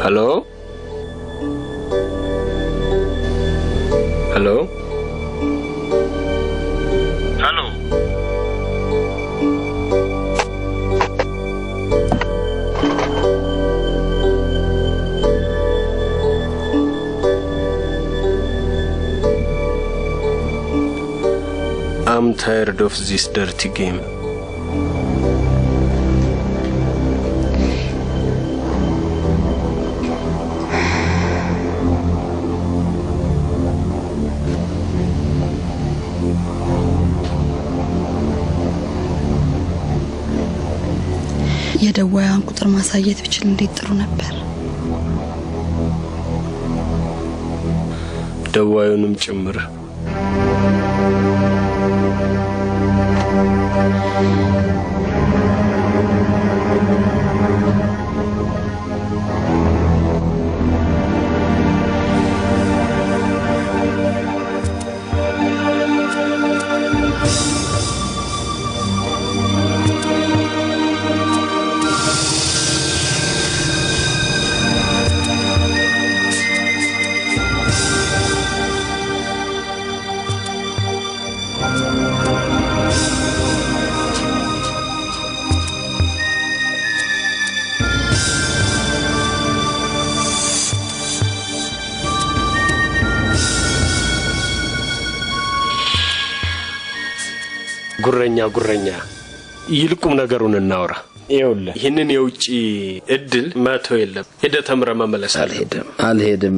Hello? Hello? Hello? I'm tired of this dirty game. የደዋያን ቁጥር ማሳየት ብችል እንዴት ጥሩ ነበር። ደዋዩንም ጭምር ጉረኛ ይልቁም ነገሩን እናውራ። ይኸውልህ ይሄንን የውጪ እድል ማተው የለም። ሄደ ተምረ መመለስ አልሄድም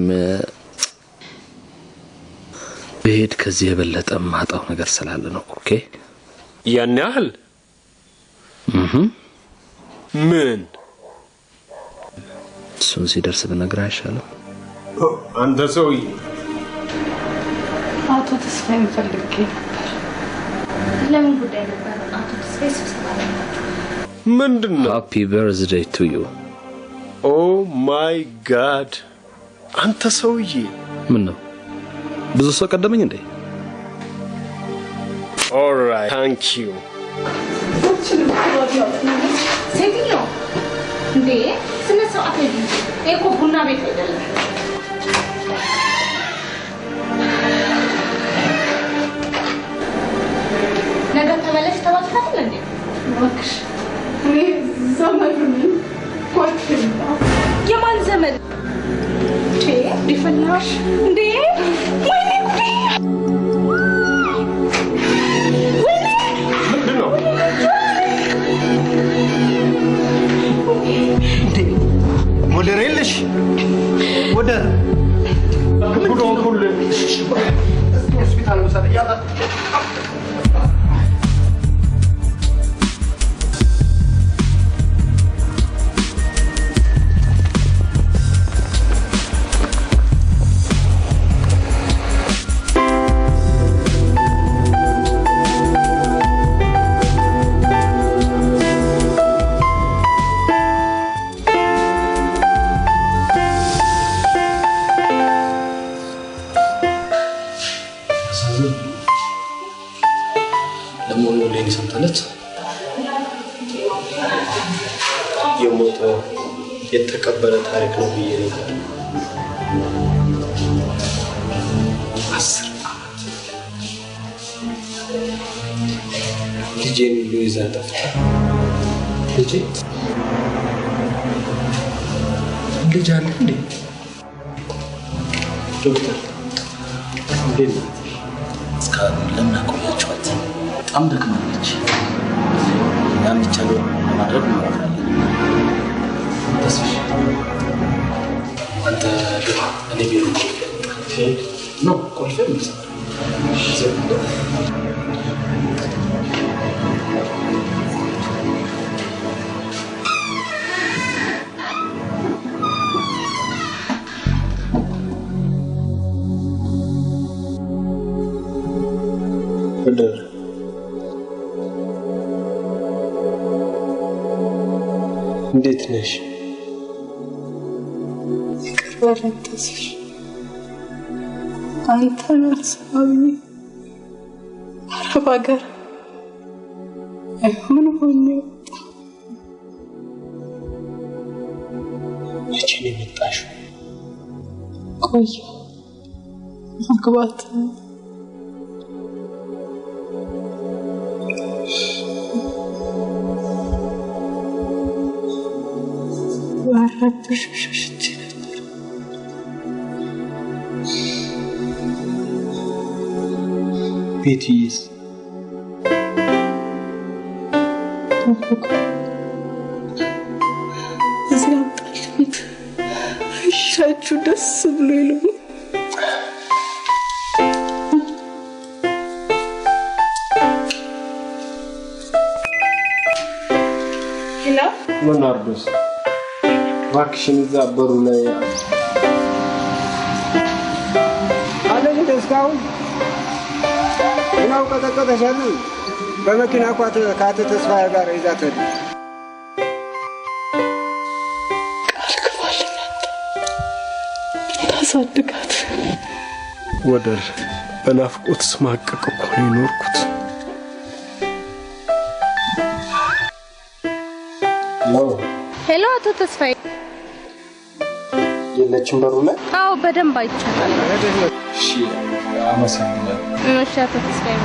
በሄድ ከዚህ የበለጠ ማጣው ነገር ስላለ ነው። ኦኬ ያን ያህል ምን እሱን ሲደርስ ብነግርህ አይሻልም? አንተ ሰውዬ አቶ ተስፋዬ ፈልጌ ለምን ጉዳይ ነበር? አቶ ተስፋዬ ስብሰባ ምንድነው? ሃፒ በርዝዴይ ቱ ዩ። ኦ ማይ ጋድ አንተ ሰውዬ ምን ነው ብዙ ሰው ቀደመኝ እንዴ? ኦልራይት ታንክ ዩ። ሴትዮ እንዴ ስነ ስርዓት አይደለም እኮ ቡና ቤት አይደለም። ነገ ተመለሽ ተባልካል እንዴ? ወክሽ እኔ ዘመድ ነኝ። የማን ዘመድ? ዲፈናሽ እንዴ? ወይኔ ምንድነው? ወደር የለሽ ወደር ጉዶን ሁሉ ሆስፒታል ወሰደ ያጣ የሞተ የተቀበረ ታሪክ ነው ብዬ ነበር። 10 ዓመት ልጄን ሉይዛ ጠፍታ ልጅ አለ እንዴ? ዶክተር እንዴት ነው? እስካሁን ለምን አቆያችኋት? በጣም ደክማለች። ያን ብቻ ለማድረግ እንሞክራለን። ተስፋሽ አንተ ግን እኔ ቢሮ ነው ቆልፌ ነው እንዴት ነሽ? ይቅርበረኝ ተስፋሽ አንተ ነርሳዊ አረብ ሀገር አይሆን ሆኜ ልጄን ነው የመጣሽው? ቆይ ማግባት ቤትዬስ? እዝናጣልት አይሻችሁ ደስ ብሎ ይሉ ምን አርዶስ እባክሽን እዛ በሩ ላይ አለኝ እስካሁን እናው ቀጠቀጠሻል በመኪና ኳት ካተ ተስፋዬ ጋር ይዛተል ታሳድጋት ወደር በናፍቆት ስማቀቅ እኮ ነው የኖርኩት። ሄሎ አቶ ተስፋዬ የለችም በሩ ላይ? አዎ በደንብ አይቻታል። እሺ አመሰግናለሁ። እሺ አቶ ተስፋዬ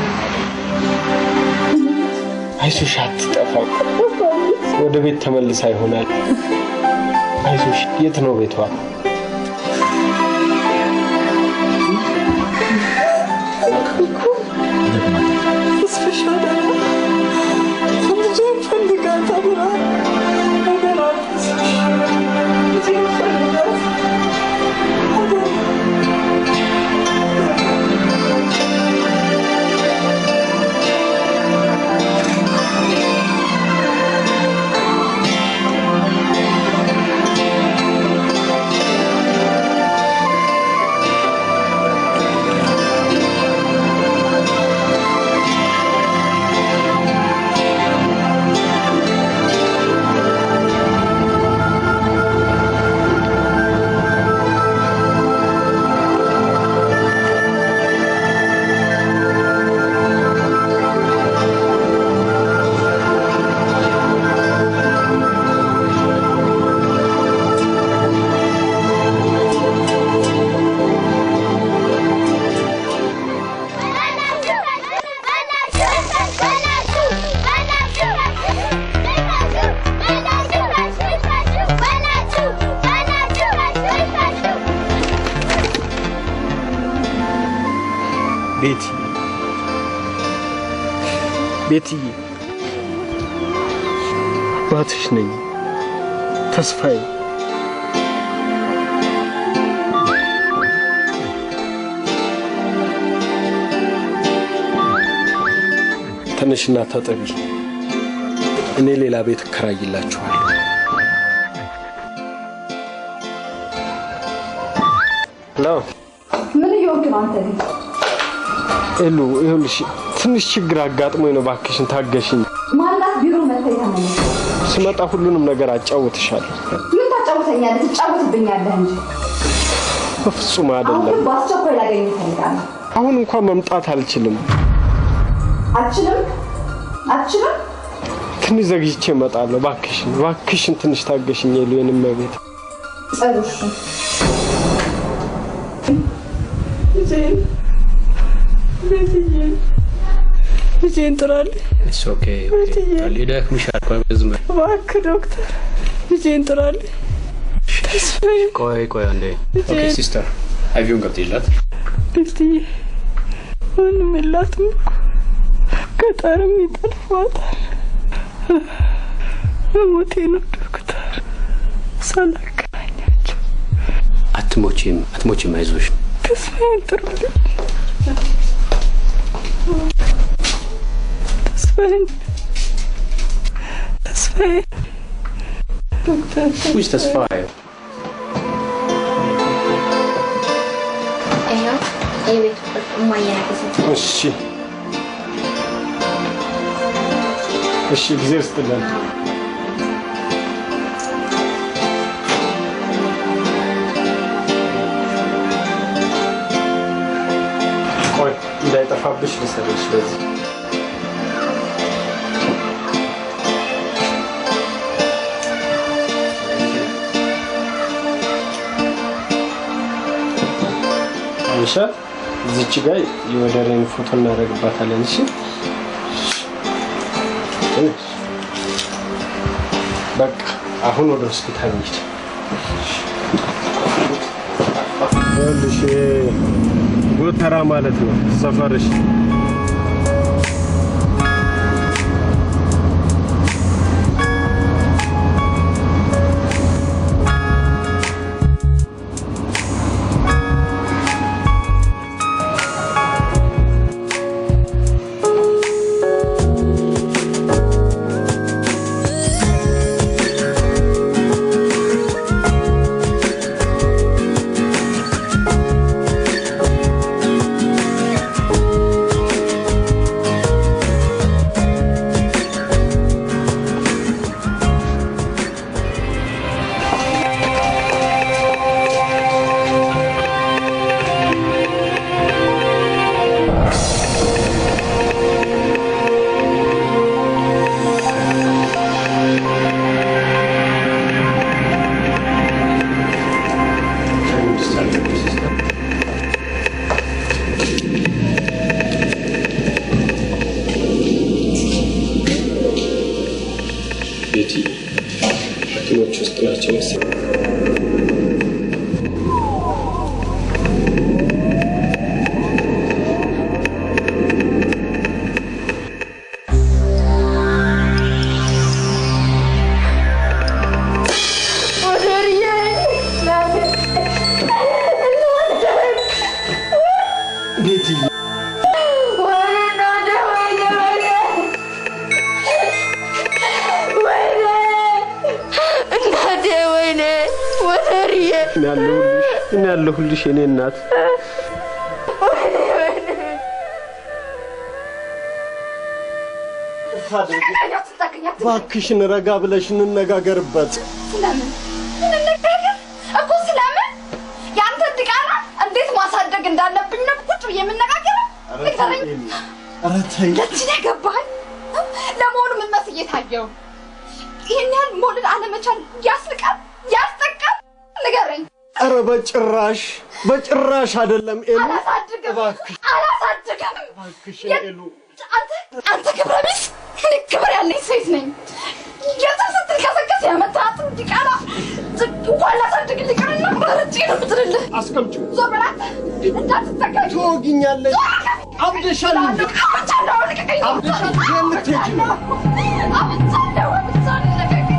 አይዞሽ አትጠፋ። ወደ ቤት ተመልሳ ይሆናል። አይዞሽ። የት ነው ቤቷ? ቤትዬ አባትሽ ነኝ ተስፋዬ። ተነሽና ታጠቢ። እኔ ሌላ ቤት እከራይላችኋለሁ። ምን ይሆንክ አንተ? ኤሉ ይኸውልሽ ትንሽ ችግር አጋጥሞኝ ነው። እባክሽን ታገሽኝ። ማናት ቢሮ መተያመነ ስመጣ ሁሉንም ነገር አጫውትሻለሁ። ምን ታጫውተኛለህ? ትጫወትብኛለህ እንጂ በፍጹም አይደለም። አሁን በአስቸኳይ ላገኝ እፈልጋለሁ። አሁን እንኳን መምጣት አልችልም። አልችልም? ትንሽ ዘግይቼ እመጣለሁ። እባክሽን ትንሽ ታገሽኝ ኤሉ። የኔም ቤት ጸሎሽ ልጄን ጥራልኝ። It's okay. ሊደክ ምሻል ቆይ ዝም እባክህ ዶክተር ልጄን ጥራልኝ። ቆይ አንዴ። ኦኬ ሲስተር አይቪውን ገብተይላት ልጄ ምንም የላትም እኮ ገጠርም ይጠልፋታል። ሞቴ ነው ዶክተር ሳላገናኛቸው። አትሞቺም አይዞሽ። ተስፋዬን ጥሩልኝ። ተስፋዬ ዶክተር ውይ ተስፋዬ የቤት ማያነከሰ እሺ ጊዜ ስትለን ቆይ እንዳይጠፋብሽ ልሰጥሽ በዚህ አይሻ እዚች ጋር የወደረኝ ፎቶ እናደርግባታለን እሺ በቃ አሁን ወደ ሆስፒታል እንሂድ ወልሽ ጎተራ ማለት ነው ሰፈርሽ ያለሁልሽ እኔ እናት ባክሽን ረጋ ብለሽ እንነጋገርበት ስለምን እኮ ስለምን ያንተ ድቃላ እንዴት ማሳደግ እንዳለብኝ ነው ቁጭ የምንነጋገረው ኧረ ተይ ለዚህ ገባህ ለሞኑ ምን መስዬ ታየው ይሄን ያህል ሞልድ አለመቻል ያስልቃል ያስጠቃል ንገረኝ ኧረ በጭራሽ አይደለም ኤሉ አላሳድግም ባክሽ ኤሉ አንተ ክብረ ቢስ እኔ ክብር ያለኝ ሴት ነኝ የሰው ስትልከሰከስ ያመጣት ዲቃላ እንኳን ላሳድግልኝ ቀርና ረጭ ነው የምትልልህ አስቀምጪው ዞር በላት እንዳትጠጋኝ ትወጊኛለሽ አብደሻል አብቻለሁ ልቀቀኝ አብደሻል የምትሄጂ ነው አብቻለሁ ልቀቀኝ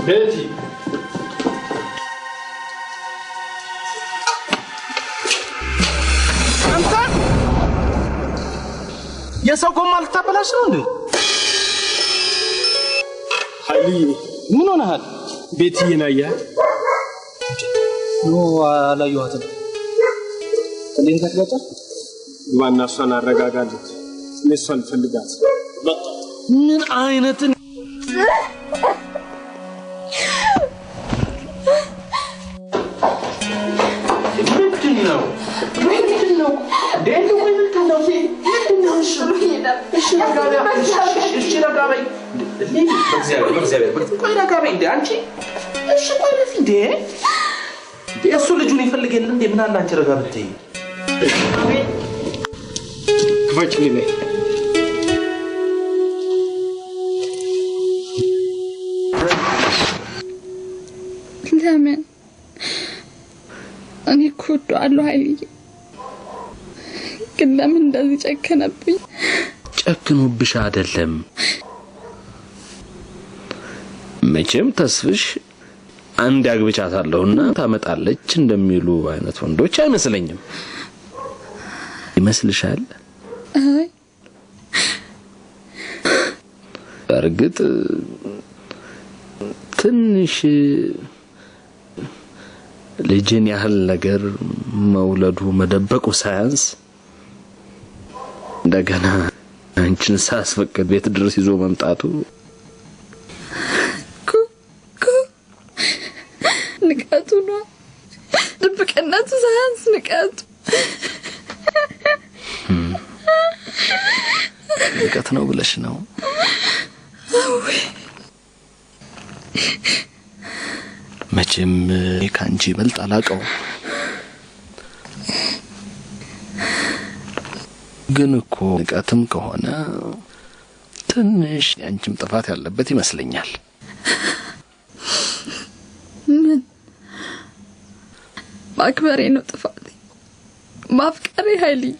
ቤቲ አንተ የሰው ጎማ ልታበላሽ ነው እንዴ ኃይሊ ምን ሆነሃል ቤቲዬን አየህ አላየኋትም እንዴት ተቀጣ ግባና እሷን አረጋጋለት እኔ እሷን ፈልጋት ምን አይነት ምንድነው ደንዱ ምንድነው እሺ ለጋበይ ቆይ ለጋበይ እንዴ አንቺ እሺ ቆይ እንዴ እሱ ልጁን ይፈልገን እንዴ ምን አለ አንቺ ረጋ ብትይ ክፈችልኝ ነይ ለምን እኔ እኮ እወደዋለሁ ኃይልዬ ግን ለምን እንደዚህ ጨከነብኝ ጨክኖብሽ አይደለም መቼም ተስፍሽ አንድ አግብቻታለሁና ታመጣለች እንደሚሉ አይነት ወንዶች አይመስለኝም ይመስልሻል አይ እርግጥ ትንሽ ልጅን ያህል ነገር መውለዱ መደበቁ ሳያንስ እንደገና አንቺን ሳስፈቅድ ቤት ድረስ ይዞ መምጣቱ ንቀቱ ንቀት ነው ብለሽ ነው? መቼም ካንቺ መልጥ አላቀው ግን እኮ ንቀትም ከሆነ ትንሽ ያንቺም ጥፋት ያለበት ይመስለኛል። ምን ማክበሬ ነው ጥፋቴ? ማፍቀሬ ኃይልዬ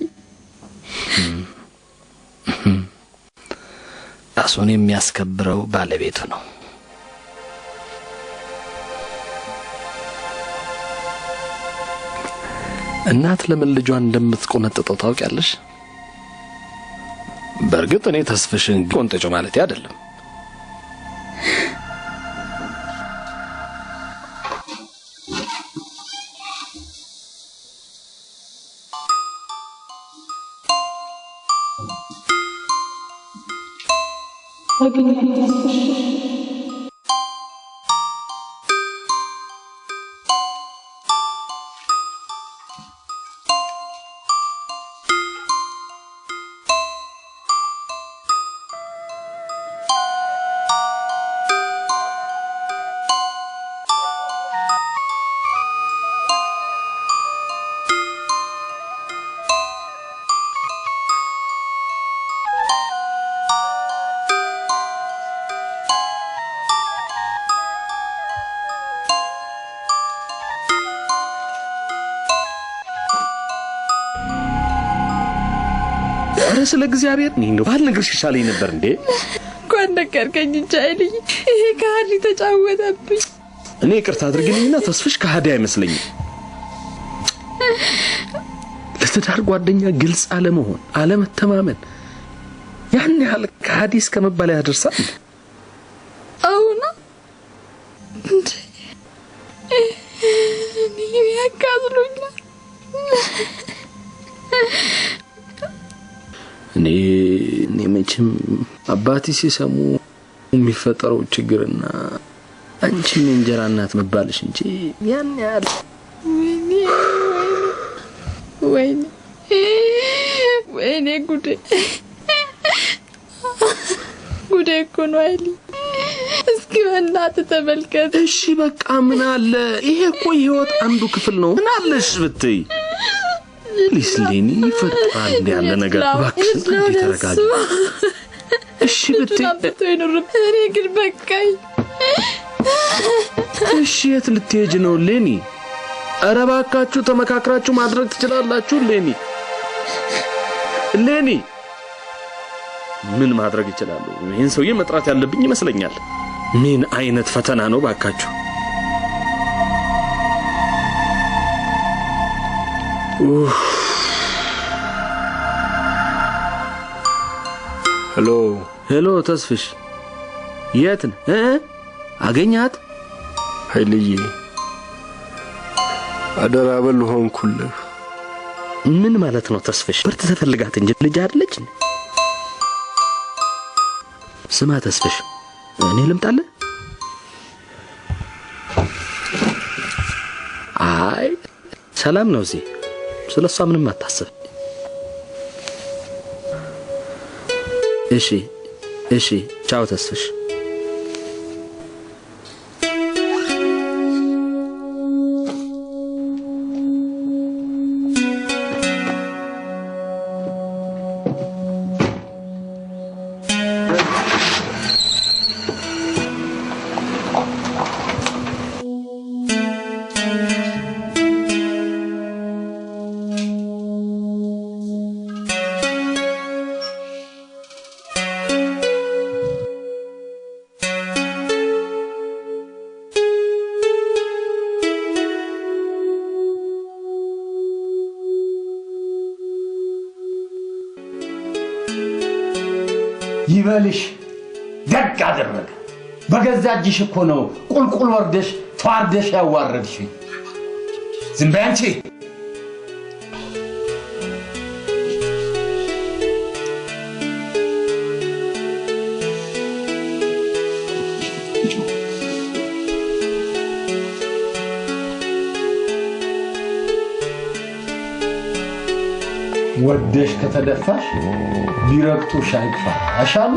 ራሱን የሚያስከብረው ባለቤቱ ነው። እናት ለምን ልጇን እንደምትቆነጥጠው ታውቂያለሽ? በርግጥ እኔ ተስፍሽን ቆንጥጮ ማለት አይደለም። ስለ እግዚአብሔር ነው ባልነግርሽ ይሻለኝ ነበር እንዴ? እንኳን ነገርከኝ እንጂ ኃይልዬ ይሄ ከሃዲ ተጫወተብኝ። እኔ ይቅርታ አድርግልኝና ተስፍሽ ከሃዲ አይመስለኝም። ለትዳር ጓደኛ ግልጽ አለመሆን፣ አለመተማመን ያን ያህል ከሃዲ እስከመባል ያደርሳል። አሁን እንዴ እኔ ያካዝሉኛል። እኔ መቼም አባቴ ሲሰሙ የሚፈጠረው ችግርና አንቺ እንጀራ እናት መባልሽ እንጂ ያን ያህል ወይኔ ጉዴ እኮ ነው ኃይልዬ። እስኪ በእናትህ ተመልከት። እሺ በቃ ምን አለ? ይሄ እኮ የህይወት አንዱ ክፍል ነው። ምን አለሽ ብትይ ሊስሊኒ ይፈጥራል ያለ ነገር እባክሽ ተረጋጊ። እሺ ብትይ እኔ ግን በቃኝ። እሺ የት ልትሄጂ ነው ሌኒ? ኧረ እባካችሁ ተመካክራችሁ ማድረግ ትችላላችሁ። ሌኒ ምን ማድረግ ይችላሉ? ይሄን ሰውዬ መጥራት ያለብኝ ይመስለኛል። ምን አይነት ፈተና ነው እባካችሁ? ሄሎ ተስፍሽ የት ነህ? አገኛት ኃይልዬ አደራ በል ሆንኩልህ። ምን ማለት ነው ተስፍሽ? ብርት ተፈልጋት እንጂ ልጅ አይደለች። ስማ ተስፍሽ እኔ ልምጣልህ? አይ ሰላም ነው እዚህ። ስለሷ ምንም አታስብ። እሺ ቻው ተስፍሽ። ይበልሽ ደግ አደረገ። በገዛ እጅሽ እኮ ነው ቁልቁል ወርደሽ ተዋርደሽ ያዋረድሽ። ዝም በይ አንቺ። ወደሽ ከተደፋሽ ቢረግጡሽ አይክፋ አሻሉ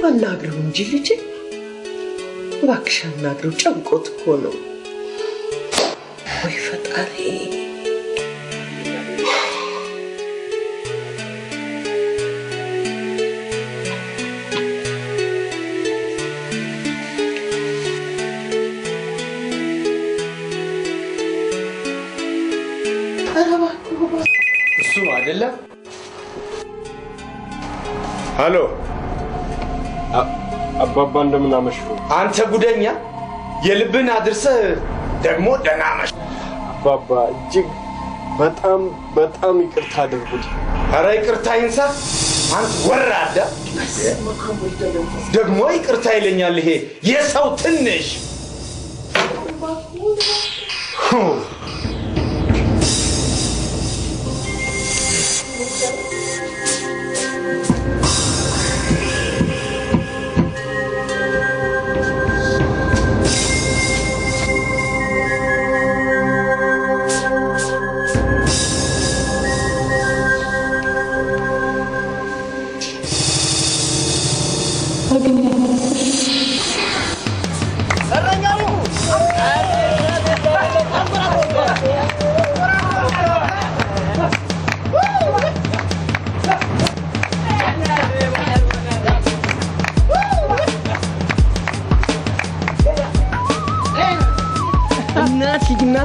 አናግረው እንጂ ልጄ እባክሽ አናግረው ጨንቆት እኮ ነው ወይ ፈጣሪ እሱ አይደለም ሃሎ አባባ እንደምን አመሹ? አንተ ጉደኛ የልብን አድርሰህ ደግሞ ደህና አመሽ። አባባ እጅግ በጣም ይቅርታ አድርጉልኝ። ኧረ ይቅርታ ይንሳ አንተ ወራዳ ደግሞ ይቅርታ ይለኛል ይሄ የሰው ትንሽ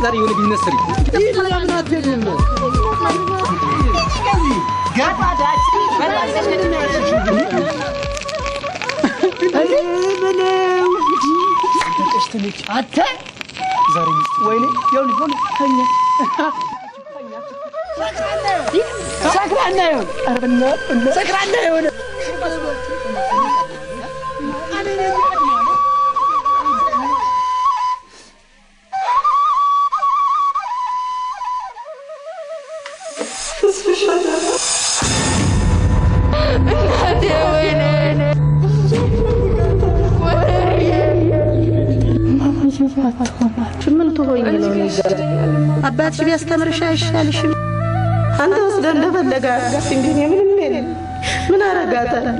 ዛሬ የሆነ ቢዝነስ ስሪ ምን ትሆኝ ነው አባትሽ ቢያስተምርሽ አይሻልሽም? አንተ ወስደህ እንደፈለገ እንግዲህ ምንም የለም ምን አረጋታለሁ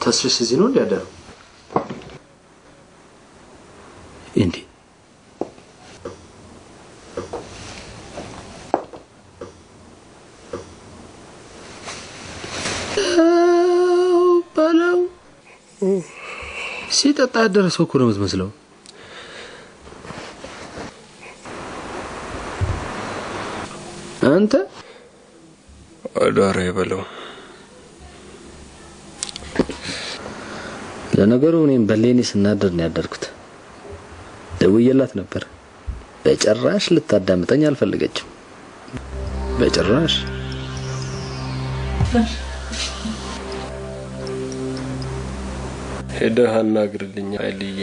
ተስፍሽ እዚህ ነው እንዲያደሩ እንዴ? ባለው ሲጠጣ ያደረሰው እኮ ነው የምትመስለው። አንተ አዳራ ይበለው። ለነገሩ እኔም በሌኔ ስናደር ነው ያደርኩት። ደውዬላት ነበር። በጭራሽ ልታዳምጠኝ አልፈለገችም። በጭራሽ ሄደህ አናግርልኝ ኃይልዬ።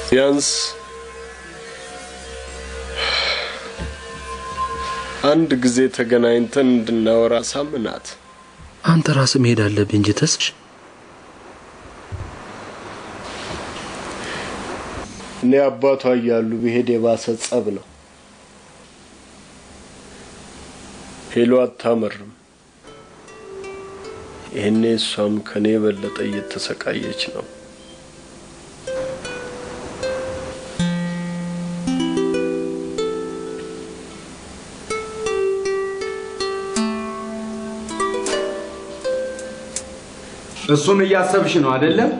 ቢያንስ አንድ ጊዜ ተገናኝተን እንድናወራ ሳምናት። አንተ ራስህ መሄድ አለብህ እንጂ ተስሽ እኔ አባቷ እያሉ ብሄድ የባሰ ጸብ ነው። ሄሎ አታመርም። ይሄኔ እሷም ከኔ በለጠ እየተሰቃየች ነው። እሱን እያሰብሽ ነው አይደለም?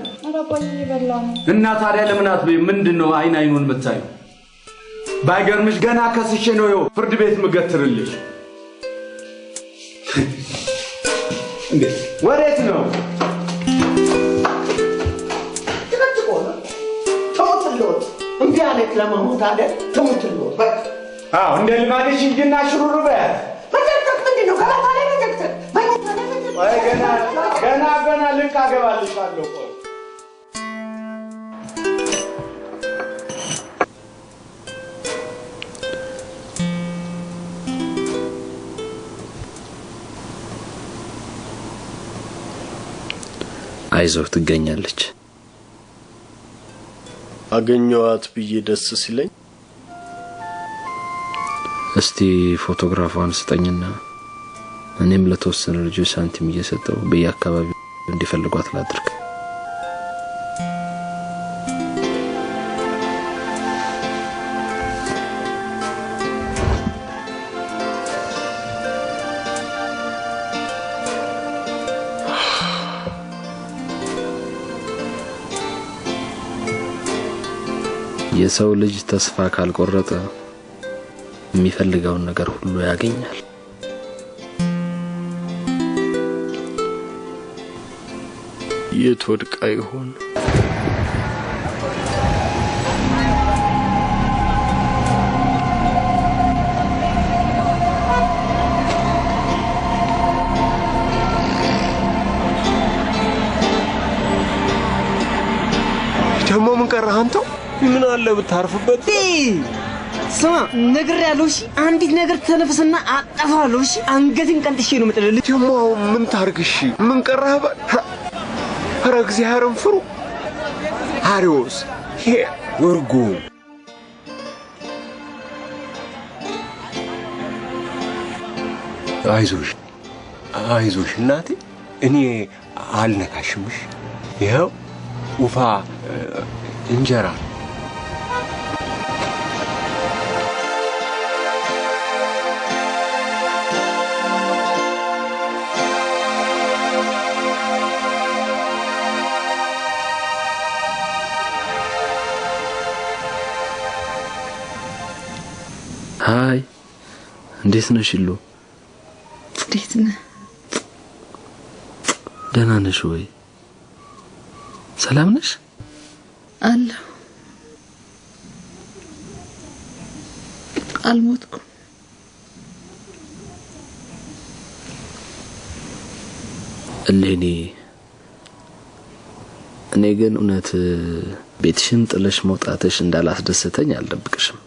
እና ታዲያ ለምን አትበይም? ምንድነው አይን አይኑን የምታዩ? ባይገርምሽ ገና ከስሼ ነው ፍርድ ቤት ምገትርልሽ። እንዴ ወዴት ነው? ተሞትሎት እንዴ አለክ ለማሞት አይደል? ተሞትሎት በቃ አዎ፣ እንደ ልማድሽ እንጂና ሽሩሩ በያት። መጀመር ምንድነው? ገና ላይ መጀመር ወይ ገና ልክ አገባልሻለሁ። ቆይ አይዞህ ትገኛለች። አገኘዋት ብዬ ደስ ሲለኝ እስቲ ፎቶግራፏን ስጠኝና እኔም ለተወሰነ ልጆች ሳንቲም እየሰጠው በየአካባቢው እንዲፈልጓት ላድርግ። የሰው ልጅ ተስፋ ካልቆረጠ የሚፈልገውን ነገር ሁሉ ያገኛል። የት ወድቃ ይሆን? ደግሞ ምን ቀረህ አንተው? ምን አለ ብታርፍበት? ስማ ነገር ያለው እሺ፣ አንዲት ነገር ተነፍስና አጠፋለሁ። እሺ አንገትን ቀንጥሼ ነው የምጥልልህ። ደግሞ ምን ታርግ? እሺ ምን ቀረህ? ኧረ እግዚአብሔርን ፍሩ። አሪዎስ ይሄ ወርጎ አይዞሽ እናቴ፣ እኔ አልነካሽምሽ። ይኸው ውፋ እንጀራ ሃይ እንዴት ነሽ? ይሉ እንዴት ነህ? ደህና ነሽ ወይ? ሰላም ነሽ? አለሁ። አልሞትኩም። እኔ ግን እውነት ቤትሽን ጥለሽ መውጣትሽ እንዳላስደሰተኝ አልደብቅሽም።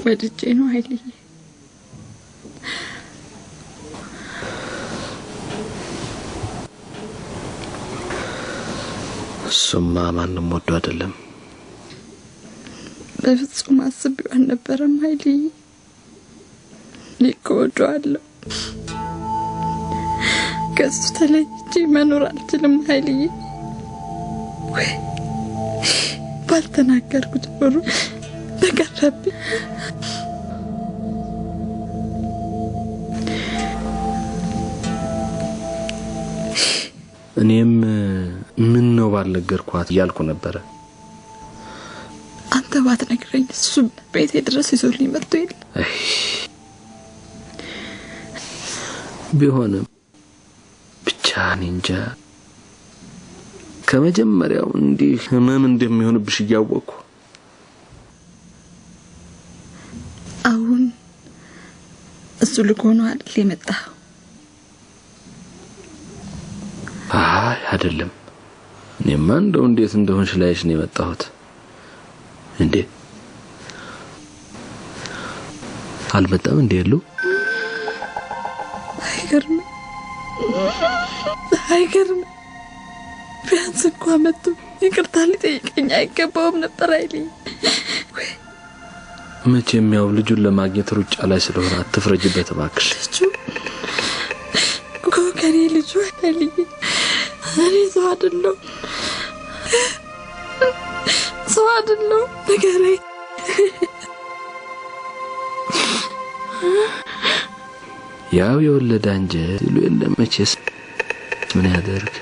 ወድጄ ነው ኃይልዬ። እሱማ ማንም ወዶ አይደለም። በፍጹም አስቤው አልነበረም ኃይልዬ። እኔ እኮ ወደዋለሁ። ከሱ ተለይቼ መኖር አልችልም ኃይልዬ። ወይ ባልተናገርኩት ኖሮ በቀረብኝ። እኔም ምን ነው ባልነገርኳት እያልኩ ነበረ። አንተ ባትነግረኝ እሱ ቤቴ ድረስ ይዞልኝ መጥቶ የለ። ቢሆንም ብቻ እኔ እንጃ ከመጀመሪያው እንዲህ ህመም እንደሚሆንብሽ ልኮ ነው አይደል የመጣው? አይ አይደለም። እኔማ እንደው እንዴት እንደሆንሽ ላይሽ ነው የመጣሁት። እንዴ አልመጣም እንዴ ሉ? አይገርም። ቢያንስ እንኳን መጥቶ ይቅርታ ሊጠይቀኝ አይገባውም ነበር አይልኝ? መቼም ያው ልጁን ለማግኘት ሩጫ ላይ ስለሆነ አትፍረጅበት እባክሽ። ከኔ ልጁ አይልኝ። እኔ ሰው አይደለሁ ንገረኝ። ያው የወለደ አንጀት ይሉ የለም መቼስ ምን ያደርግ።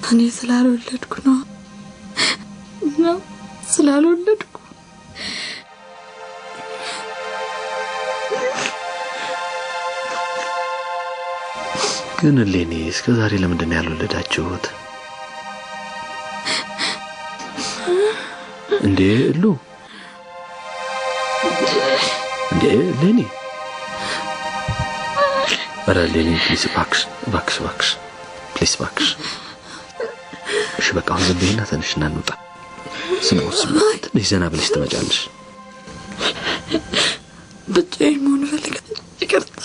እኔ ስላልወለድኩ ነው ስላልወለድኩ። ግን ለኔ እስከዛሬ ለምንድን ነው ያልወለዳችሁት እንዴ ሉ? እንዴ ለኔ ለኔ ፕሊስ ባክሽ ፕሊስ ባክሽ። እሺ በቃ አሁን ዝም በይና ተነሽና እንውጣ። ስሞስ ትንሽ ዘና ብለሽ ትመጫለሽ። ብቻዬን መሆን እፈልጋለሁ። ይቅርታ።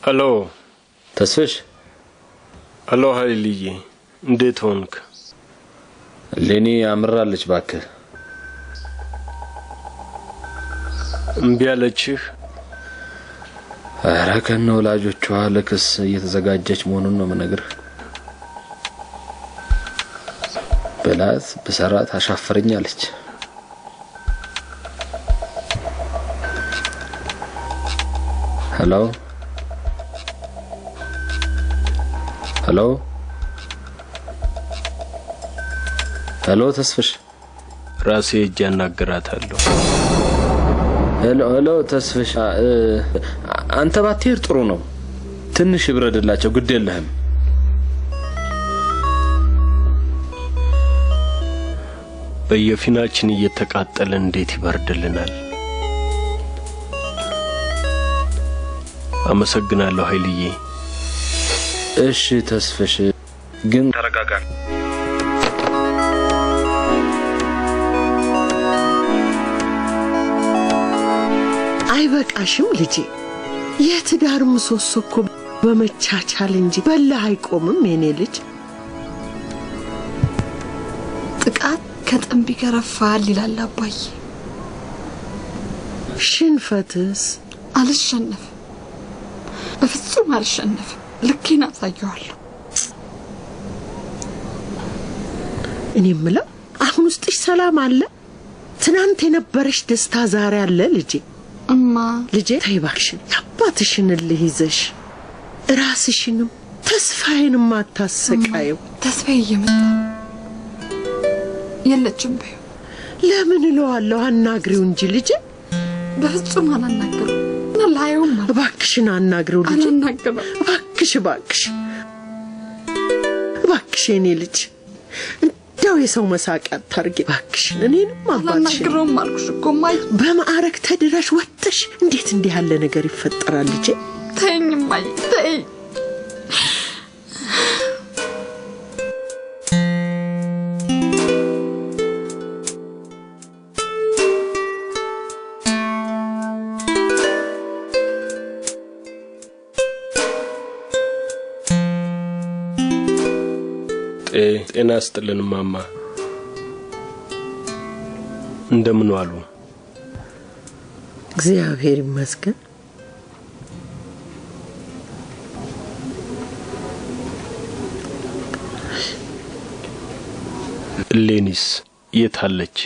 ሄሎ ተስፍሽ። ሄሎ ኃይልዬ እንዴት ሆንክ? ለኔ አምራለች ባክህ። እምቢ አለችህ? ኧረ ከነ ወላጆቿ ለክስ እየተዘጋጀች መሆኑን ነው የምነግርህ። በላት በሰራት አሻፈረኛለች። ሄሎ ሄሎ ተስፍሽ። ራሴ እጅ አናግራታለሁ። ሄሎ ተስፍሽ። አንተ ባትሄድ ጥሩ ነው። ትንሽ ይብረድላቸው ግድ የለህም። በየፊናችን እየተቃጠለ እንዴት ይበርድልናል? አመሰግናለሁ ኃይልዬ። እሺ ተስፍሽ ግን ተረጋጋ። አይበቃሽም ልጄ? የትዳር ምሰሶ እኮ በመቻቻል እንጂ በላህ አይቆምም የኔ ልጅ። ጥቃት ከጥንብ ይገረፋል ይላል አባዬ። ሽንፈትስ? አልሸነፍም፣ በፍጹም አልሸነፍም። ልኬን አሳየዋለሁ። እኔ የምለው አሁን ውስጥሽ ሰላም አለ? ትናንት የነበረሽ ደስታ ዛሬ አለ ልጄ? እማ ልጄ ተይ እባክሽን፣ የአባትሽን እልህ ይዘሽ ራስሽንም ተስፋዬንም አታሰቃየው። ተስፋዬ እየመጣ የለችም በይው። ለምን እለዋለሁ? አናግሪው እንጂ ልጄ። በፍጹም አላናግረው። ላየውም እባክሽን አናግሪው ልጄ። አላናግረው እባክሽ የኔ ልጅ። እንደው የሰው መሳቂያ አታርጊ እባክሽን። እኔንም አባትሽን አላናግረውም አልኩሽ እኮ ማይ። በማዕረግ ተድረሽ ወጥተሽ እንዴት እንዲህ ያለ ነገር ይፈጠራል ልጄ? ተይኝ ማይ ተይኝ። ጤና ይስጥልን ማማ። እንደምን ዋሉ? እግዚአብሔር ይመስገን። ሌኒስ የት አለች?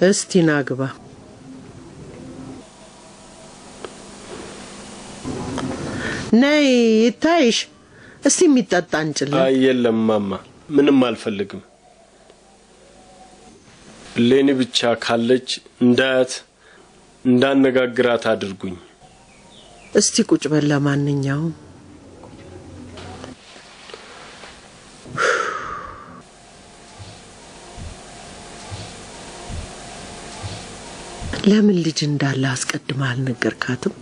እስቲ ናግባ። ነይ ይታይሽ። እስቲ የሚጠጣ አንጭልኝ። አይ የለም ማማ፣ ምንም አልፈልግም። ሌኒ ብቻ ካለች እንዳነጋግራት አድርጉኝ። እስቲ ቁጭ በል። ለማንኛውም ለምን ልጅ እንዳለ አስቀድማ አልነገርካትም?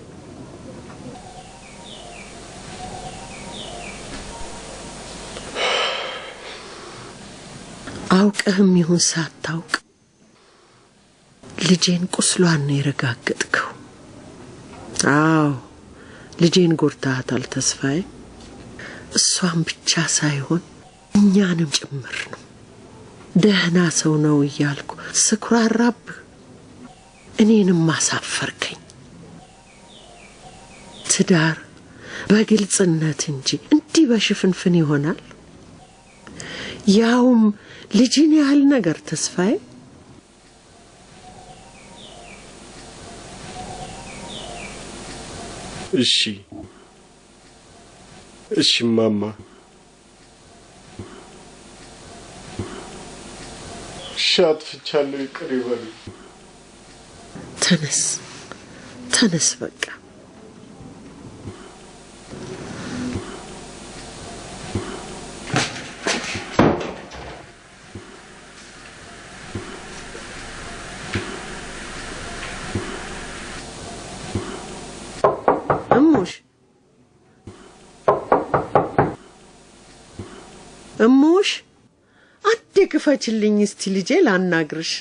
አውቀህም ይሁን ሳታውቅ ልጄን ቁስሏን ነው የረጋገጥከው። አዎ ልጄን ጎድታታል ተስፋዬ። እሷን ብቻ ሳይሆን እኛንም ጭምር ነው። ደህና ሰው ነው እያልኩ ስኩራራብህ እኔንም ማሳፈርከኝ። ትዳር በግልጽነት እንጂ እንዲህ በሽፍንፍን ይሆናል? ያውም ልጅን ያህል ነገር ተስፋዬ። እሺ ማማ፣ አጥፍቻለሁ፣ ይቅር ይበሉ። ተነስ በቃ። እሙሽ አንዴ ክፈችልኝ እስቲ ልጄ ላናግርሽ።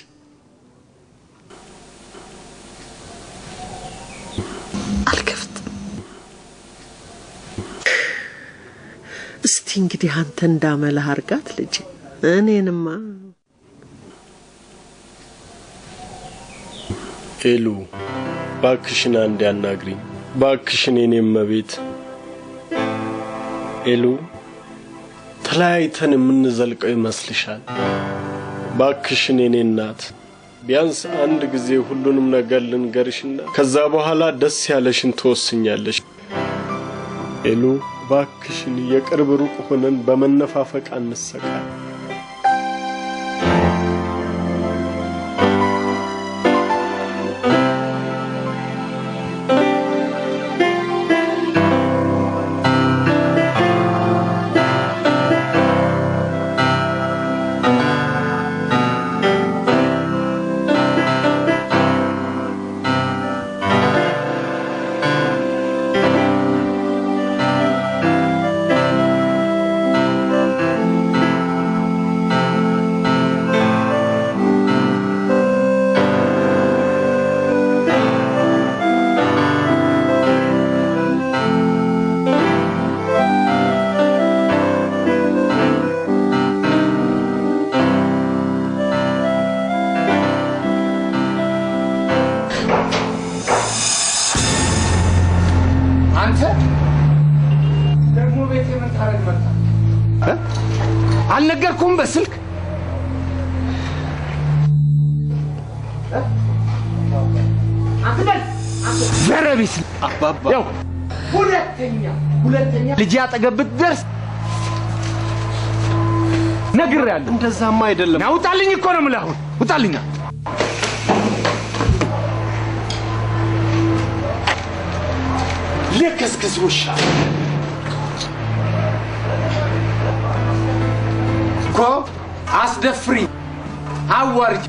አልከፍትም። እስቲ እንግዲህ አንተ እንዳመለህ አርጋት ልጄ። እኔንማ ኤሉ ባክሽን አንዴ አናግሪኝ ባክሽን፣ የኔም መቤት ኤሉ። ተለያይተን የምንዘልቀው ይመስልሻል? ባክሽን የኔ እናት፣ ቢያንስ አንድ ጊዜ ሁሉንም ነገር ልንገርሽና ከዛ በኋላ ደስ ያለሽን ትወስኛለሽ። ኤሉ ባክሽን፣ የቅርብ ሩቅ ሆነን በመነፋፈቅ አንሰቃይ። አልነገርኩም በስልክ? ዘረቢስ አባባ፣ ያው ሁለተኛ ልጅ አጠገብ ብትደርስ ነግሬያለሁ። እንደዛማ አይደለም። ውጣልኝ እኮ ነው የምልህ። አሁን ውጣልኝ። ልክስክስ ውሻ እኮ አስደፍሪ አዋርጅ።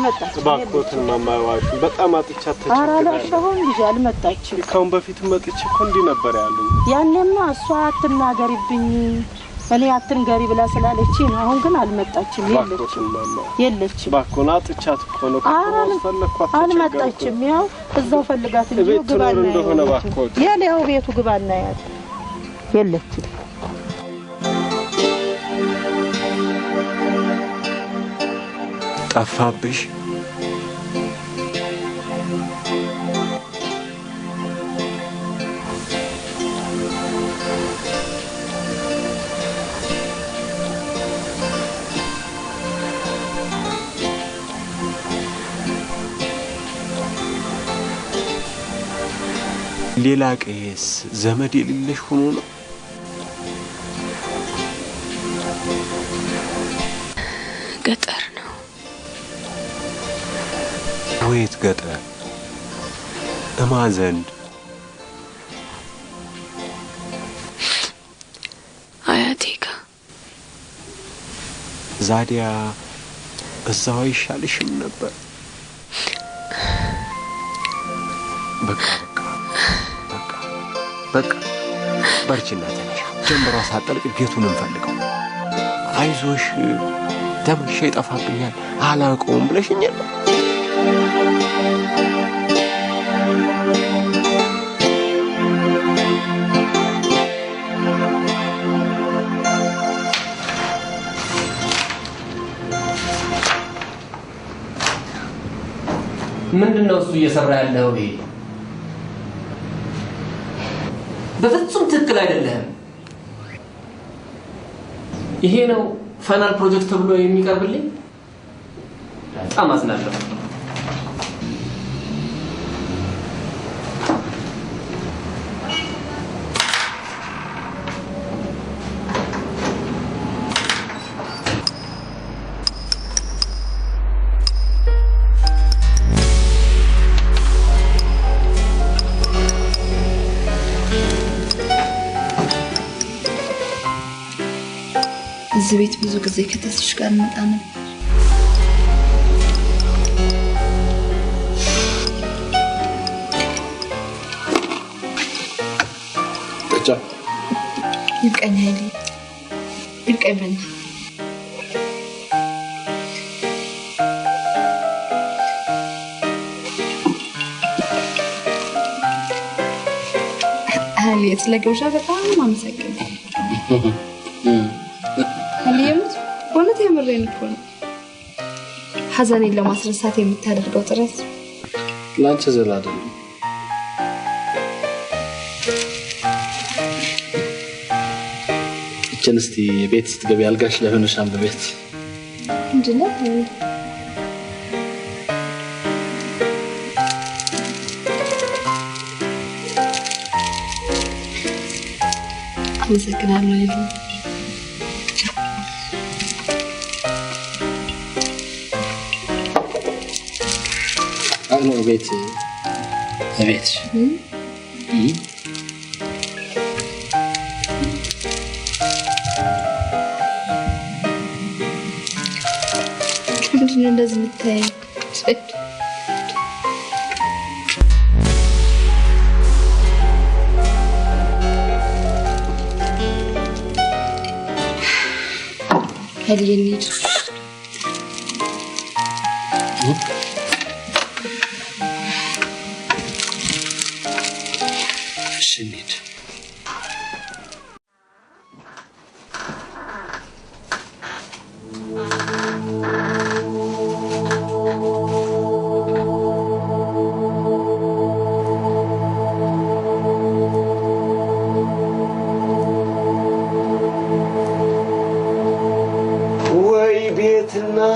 አልመጣችም ባኮትን ማማዋሽ በጣም አጥቻት ተቸግራ አራላሽሁን ልጅ አልመጣችም ካሁን በፊት መጥቼ እኮ እንዲህ ነበር ያሉኝ ያኔማ እሷ አትናገሪብኝ እኔ አትንገሪ ብላ ስላለች ነው አሁን ግን አልመጣችም የለችም ባኮና አጥቻት እኮ ነው ፈለኳት አልመጣችም ያው እዛው ፈልጋት እንጂ ግባና እንደሆነ ባኮት ያለው ቤቱ ግባና ያት የለችም ጠፋብሽ ሌላ ቀይስ ዘመድ የሌለሽ ሆኖ ነው ገጠር ነው ወይት ገጠር እማዘንድ አያቴጋ ዛዲያ እዛው ይሻልሽም ነበር በቃ በርቺና ተነሽ ጀምሮ ሳጠልቅ ቤቱን እንፈልገው አይዞሽ ደምሽ ይጠፋብኛል አላውቀውም ብለሽኛል ምንድነው እሱ እየሰራ ያለው ይሄ በፍጹም ትክክል አይደለም ይሄ ነው ፋይናል ፕሮጀክት ተብሎ የሚቀርብልኝ በጣም አዝናለሁ እዚህ ቤት ብዙ ጊዜ ከተስሽ ጋር መጣ ነበር ብቻ ይቀኝ ኃይሌ ይቀኝ በል ኃይሌ ስለገውሻ በጣም አመሰግናለሁ አሊየም ወለት ያመረኝ እኮ ነው ሐዘኔን ለማስረሳት የምታደርገው ጥረት ላንቺ ዘላለም እቺንስቲ ቤት ስትገቢ አልጋሽ ላይ ሆነሽ አንብቤት እንዴ አመሰግናለሁ ይሉ አሁን ቤት ምንድነው እንደዚህ የምታይ هذه النيد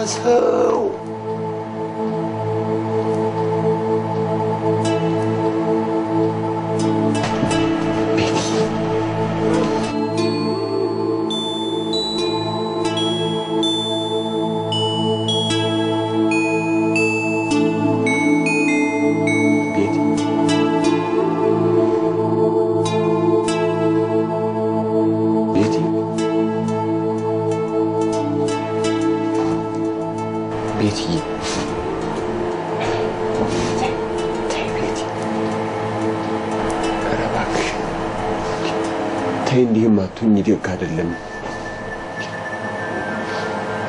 ሰው ተይ እንዲህም አትሁኝ ደግ አይደለም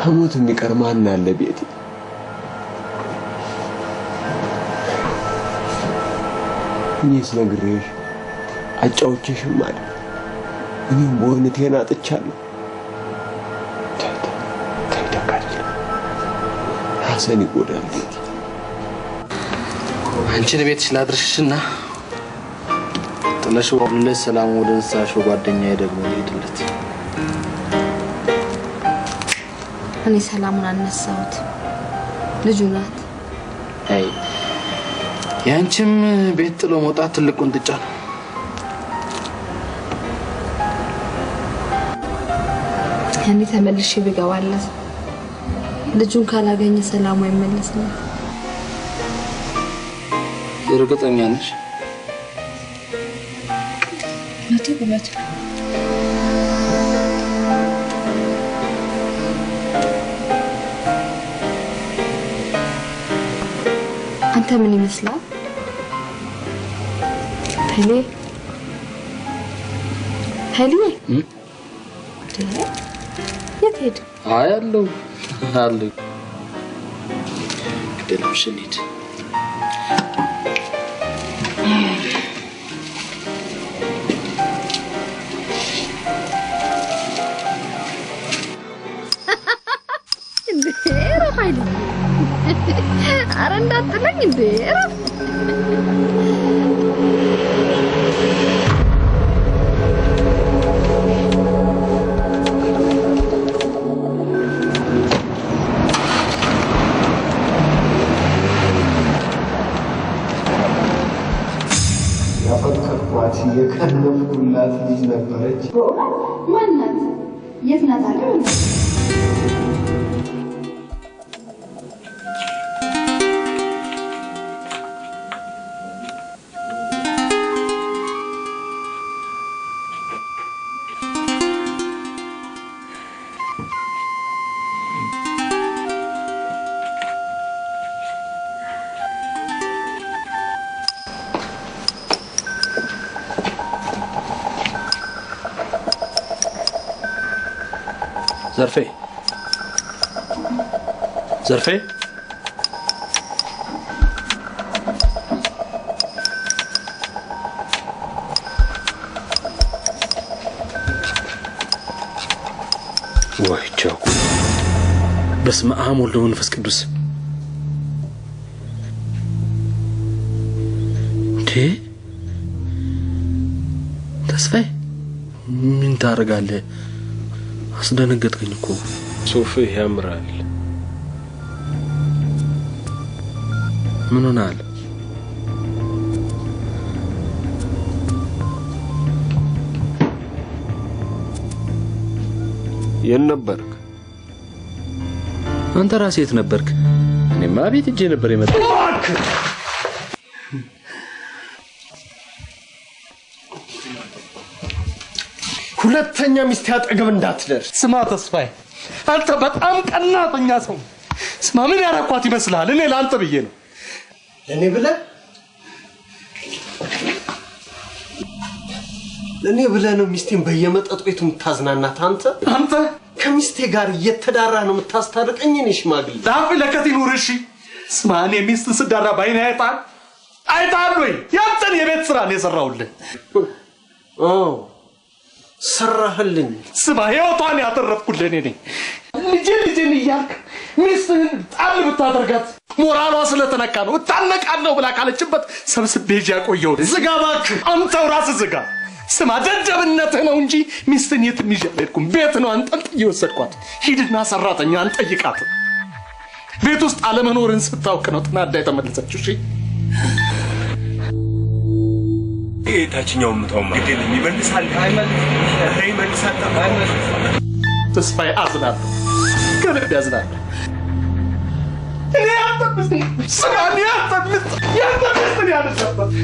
ከሞት የሚቀር ማን አለ ቤቴ እኔስ ነግሬሽ አጫውቼሽም አይደል እኔም በእውነቴን አጥቻለሁ ተይ ደግ አይደለም ሐሰን ይጎዳል ቤቴ አንቺን ቤትሽ ላድርሽና ጥለሽ ወልለ ሰላም ወደ እንሳሽ ጓደኛዬ ደግሞ ይሄድልት እኔ ሰላሙን አነሳሁት ልጁ ናት አይ ያንቺም ቤት ጥሎ መውጣት ትልቁን ጥጫ ነው እኔ ተመልሼ ብገባለት ልጁን ካላገኘ ሰላሙ አይመለስም እርግጠኛ ነሽ መቶ አንተ ምን ይመስላል ሄሊ የት ሄድ አያለው አለ ከደምሽ እንሂድ አረንዳጥለኝ እንዴ ያፈቀርኳት የከነፍኩላት ልጅ ነበረች ማናት የት ናት አገር ዘርፌ ወይቻው በስመ አብ ወወልድ ወመንፈስ ቅዱስ ተስፋዬ ምን ታረጋለህ አስደነገጥከኝ እኮ ሱፍህ ያምራል ምን ሆናል የት ነበርክ አንተ ራስህ የት ነበርክ እኔማ ቤት እጄ ነበር የመጣው ሁለተኛ ሚስት ያጠገብ እንዳትደርስ ስማ ተስፋዬ አንተ በጣም ቀናተኛ ሰው ስማ ምን ያረኳት ይመስላል እኔ ላንተ ብዬ ነው ለኔ ብለህ ነው ሚስቴን በየመጠጥ ቤቱ የምታዝናናት አንተ ከሚስቴ ጋር እየተዳራ ነው የምታስታርቀኝ እኔ ሽማግሌ ዳፍ ለከት ይኑር እሺ ስማ እኔ ሚስት ስዳራ ባይኔ አይጣል ወይ ያንተን የቤት ስራ ነው የሰራውልህ ሰራህልኝ ስማ ህይወቷን ያተረፍኩልህ እኔ ነኝ ልጄን እያልክ ሚስትህን ጣል ብታደርጋት ሞራሏ ስለተነካ ነው እታነቃለሁ ብላ ካለችበት ሰብስቤ ያቆየው ዝጋ እባክህ አንተው ራስህ ዝጋ ስማ ደደብነትህ ነው እንጂ ሚስትን የትም ይዤ አልሄድኩም ቤት ነው አንጠልጥዬ ወሰድኳት ሂድና ሰራተኛን ጠይቃት ቤት ውስጥ አለመኖርን ስታውቅ ነው ተናዳ የተመለሰችው እሺ ታችኛው ምታውማ ግዴለ ይመልሳል ተስፋዬ አዝናለሁ ከልብ ያዝናለሁ እኔ አጥብስ ስማ እኔ አጥብስ ያንተብስ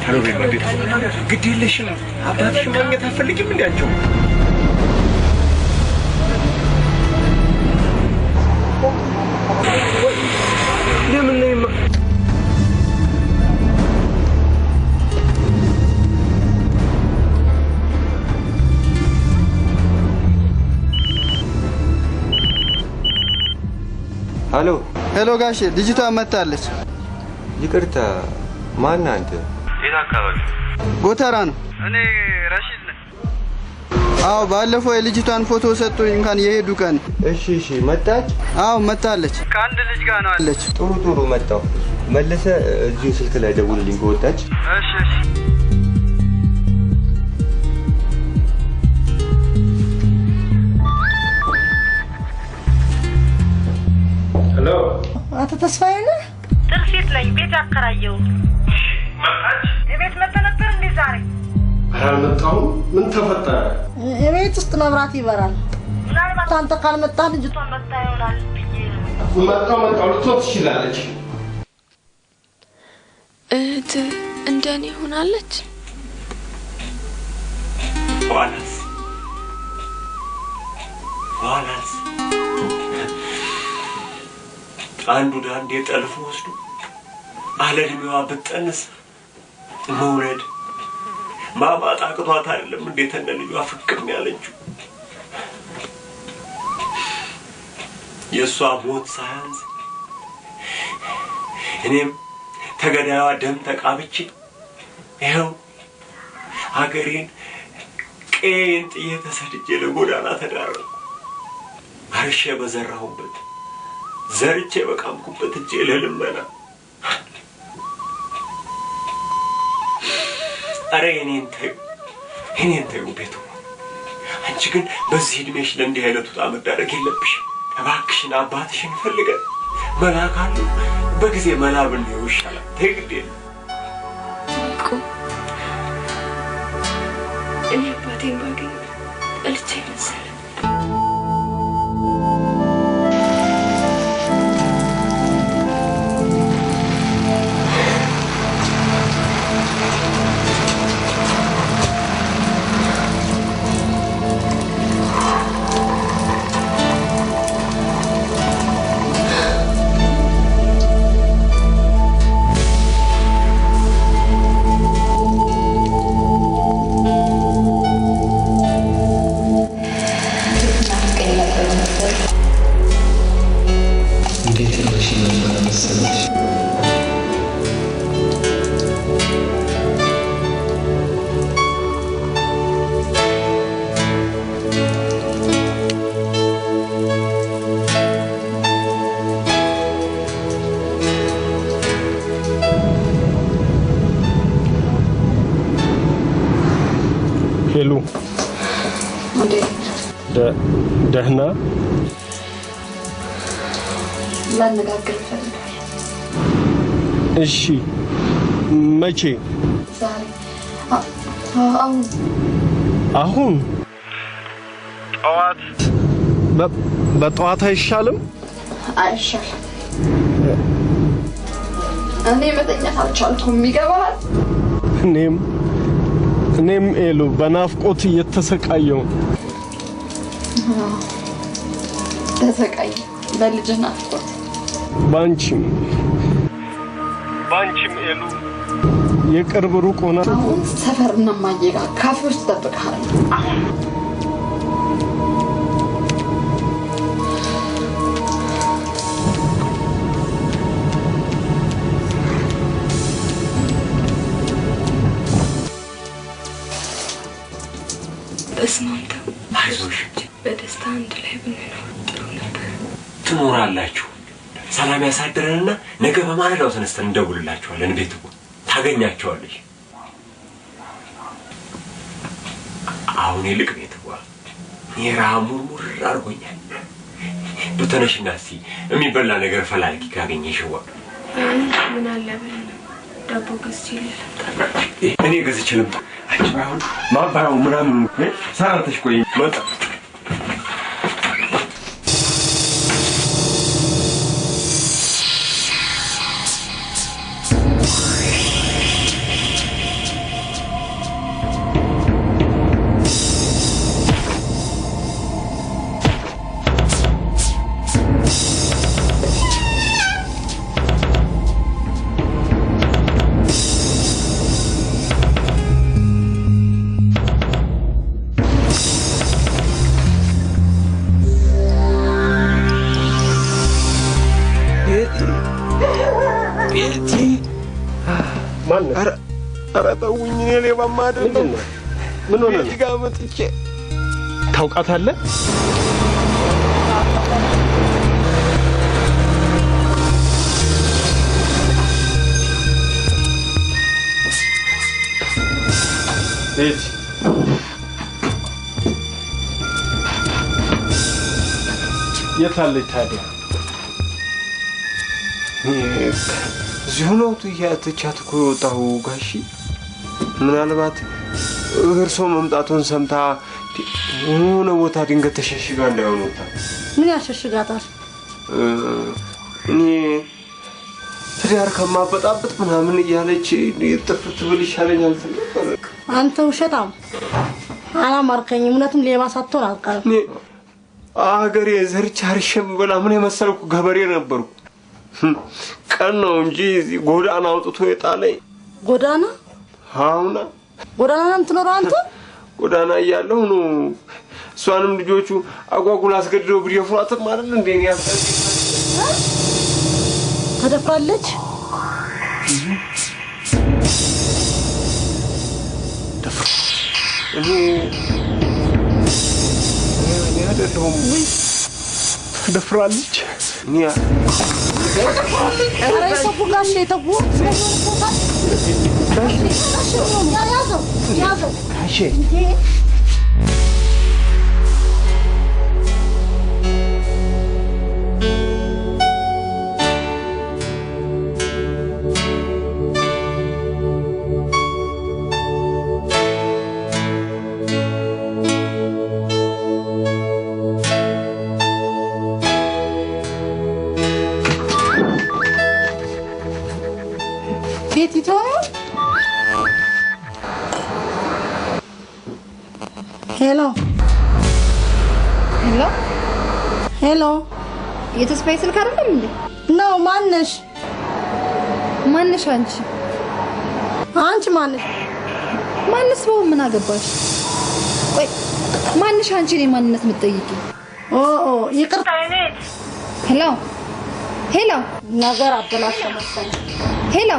ሄሎ ግዴለሽም አባትሽ ማግኘት አትፈልጊም እንዴ አንቺው ሄሎ ሄሎ ጋሼ ልጅቷ መጣለች። ይቅርታ ማን አንተ? የት አካባቢ? ጎተራ ነው። እኔ ረሺድ ነኝ። አዎ ባለፈው የልጅቷን ፎቶ ሰጡኝ እንኳን የሄዱ ቀን። እሺ መጣች? አዎ መጣለች። ከአንድ ልጅ ጋር ነው አለች። ጥሩ መጣው። መለሰ እዚሁ ስልክ ላይ ደውልልኝ ከወጣች። እሺ ሄሎ አቶ ተስፋዬ ነህ? ጥርሴት ነኝ። ቤት ያከራየው መጣች። ቤት መጥተህ ነበር እንዴ ዛሬ? አልመጣሁም። ምን ተፈጠረ? የቤት ውስጥ መብራት ይበራል። ምናልባት አንተ ካልመጣህ ልጅቷ መጣ ይሆናል ብዬ መጣሁ ልትሆን ትችላለች። እህት እንደኔ ሆናለች። ዋላስ አንዱ ዳንዴ ጠልፎ ወስዶ አለድሜዋ ብትጠንስ መውለድ ማማጣ አቅቷት አይደለም እንዴት እንደ ልጇ ፍቅም ያለችው። የእሷ ሞት ሳያንስ እኔም ተገዳዩዋ ደም ተቃብቼ ይኸው ሀገሬን ቄን ጥዬ ተሰድጄ ለጎዳና ተዳረኩ። አርሼ በዘራሁበት ዘርቼ በቃምኩበት እጄ ለልመና። አረ እኔን ተይው ቤቱ። አንቺ ግን በዚህ እድሜሽ ለእንዲህ አይነቱ ጣም መዳረግ የለብሽም። እባክሽን አባትሽን ፈልገን መላ ካለው በጊዜ መላ ብንየው ይሻላል። ተይ ግድ የለም። እኔ አባቴን ባገኝ ጠልቼ መሰለኝ። ሄሎ ደህና ላነጋግር እፈልጋለሁ። እሺ መቼ? ዛሬ አሁን ጠዋት በጠዋት አይሻልም? አይሻልም። እኔ መተኛት አልቻልኩም። ይገባሃል? እኔም ኤሉ በናፍቆት እየተሰቃየው ተሰቃይ በልጅ ናፍቆት ባንቺም ኤሉ የቅርብ ሩቅ ሆና አሁን ሰፈርና ማየጋ ካፌ ውስጥ እጠብቅሃለሁ። አሁን ተስማምተው አይዞሽ በደስታ አንድ ላይ ብንኖር ጥሩ ነበር። ትኖራላችሁ። ሰላም ያሳድረንና ነገ በማለዳው ተነስተን እንደውልላችኋለን። ቤት ታገኛቸዋለሽ። አሁን ይልቅ ቤት የራሙ ሙር አርጎኛል። በተነሽና እስቲ የሚበላ ነገር ፈላልቂ ካገኘሽው ምን አለ ብለን ዳቦ ገዝቼ ልምጣ። እኔ ገዝቼ ልምጣ። አንቺ ባይሆን ማባያው ምናምን ሰራተሽ ቆይ መጣ። ማን? ኧረ ተውኝ፣ እኔ ሌባማ አይደለም። ምን ሆነ? ቤት ጋር መጥቼ ታውቃታለህ? ቤት የት አለች ታዲያ? እዚሁ ነው ትቻት እኮ የወጣሁ ጋሺ። ምናልባት እርሶ መምጣቱን ሰምታ የሆነ ቦታ ድንገት ተሸሽጋ እንዳይሆን ወጣ። ምን ያሸሽጋታል? እኔ ትዳር ከማበጣበጥ ምናምን እያለች ጥፍት ብል ይሻለኛል። አንተ ውሸታም አላማርከኝም። እውነትም ሌባ ሳትሆን አልቀርም። አገሬ ዘርቻ አርሼም ብላ ምን የመሰልኩ ገበሬ ነበርኩ። ቀን ነው እንጂ ጎዳና አውጥቶ የጣለኝ። ጎዳና? አሁን ጎዳና ነው የምትኖረው አንተ? ጎዳና እያለሁ ነው እሷንም ልጆቹ አጓጉል አስገድደው ቢደፍሯትም አይደል እንዴ ያፈስ ተደፍራለች። እኔ አይደለሁም። ተደፍራለች። ኧረ ይሰቡ ጋሼ ተው። ያዘው ጋሼ ቤቲቶ ሄሎ ሄሎ ሄሎ፣ የተስፋዬ ስልክ አይደለም እንዴ? ነው። ማነሽ? ማነሽ አንቺ? አንቺ ማነሽ? ማንስ ነው? ምን አገባሽ? ቆይ ማንሽ አንቺ? እኔ ማንነት የምትጠይቂ? ይቅርታ። ሄሎ ሄሎ፣ ነገር አበላሽ መሰለኝ። ሄሎ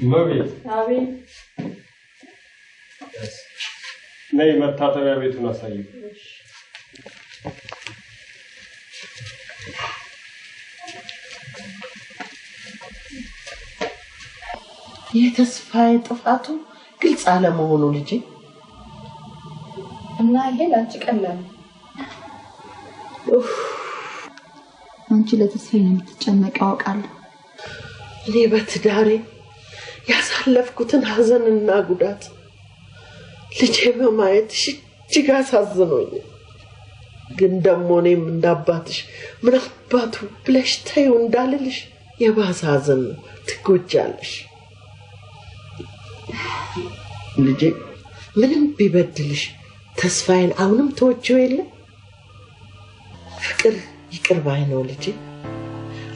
መቤት አቤት። ነይ መታጠቢያ ቤቱን አሳይ። የተስፋዬ ጥፋቱ ግልጽ አለመሆኑ ልጅ እና ይሄ ላንቺ ቀላል። አንቺ ለተስፋዬ ነው የምትጨነቀው አውቃለሁ። እኔ በትዳሬ ያሳለፍኩትን ሀዘንና ጉዳት ልጄ በማየትሽ እጅግ አሳዝኖኛል። ግን ደግሞ እኔም እንዳባትሽ ምን አባቱ ብለሽ ተይው እንዳልልሽ የባሰ ሐዘን ነው፣ ትጎጃለሽ። ልጄ ምንም ቢበድልሽ ተስፋዬን አሁንም ተወጂው የለ? ፍቅር ይቅር ባይ ነው ልጄ።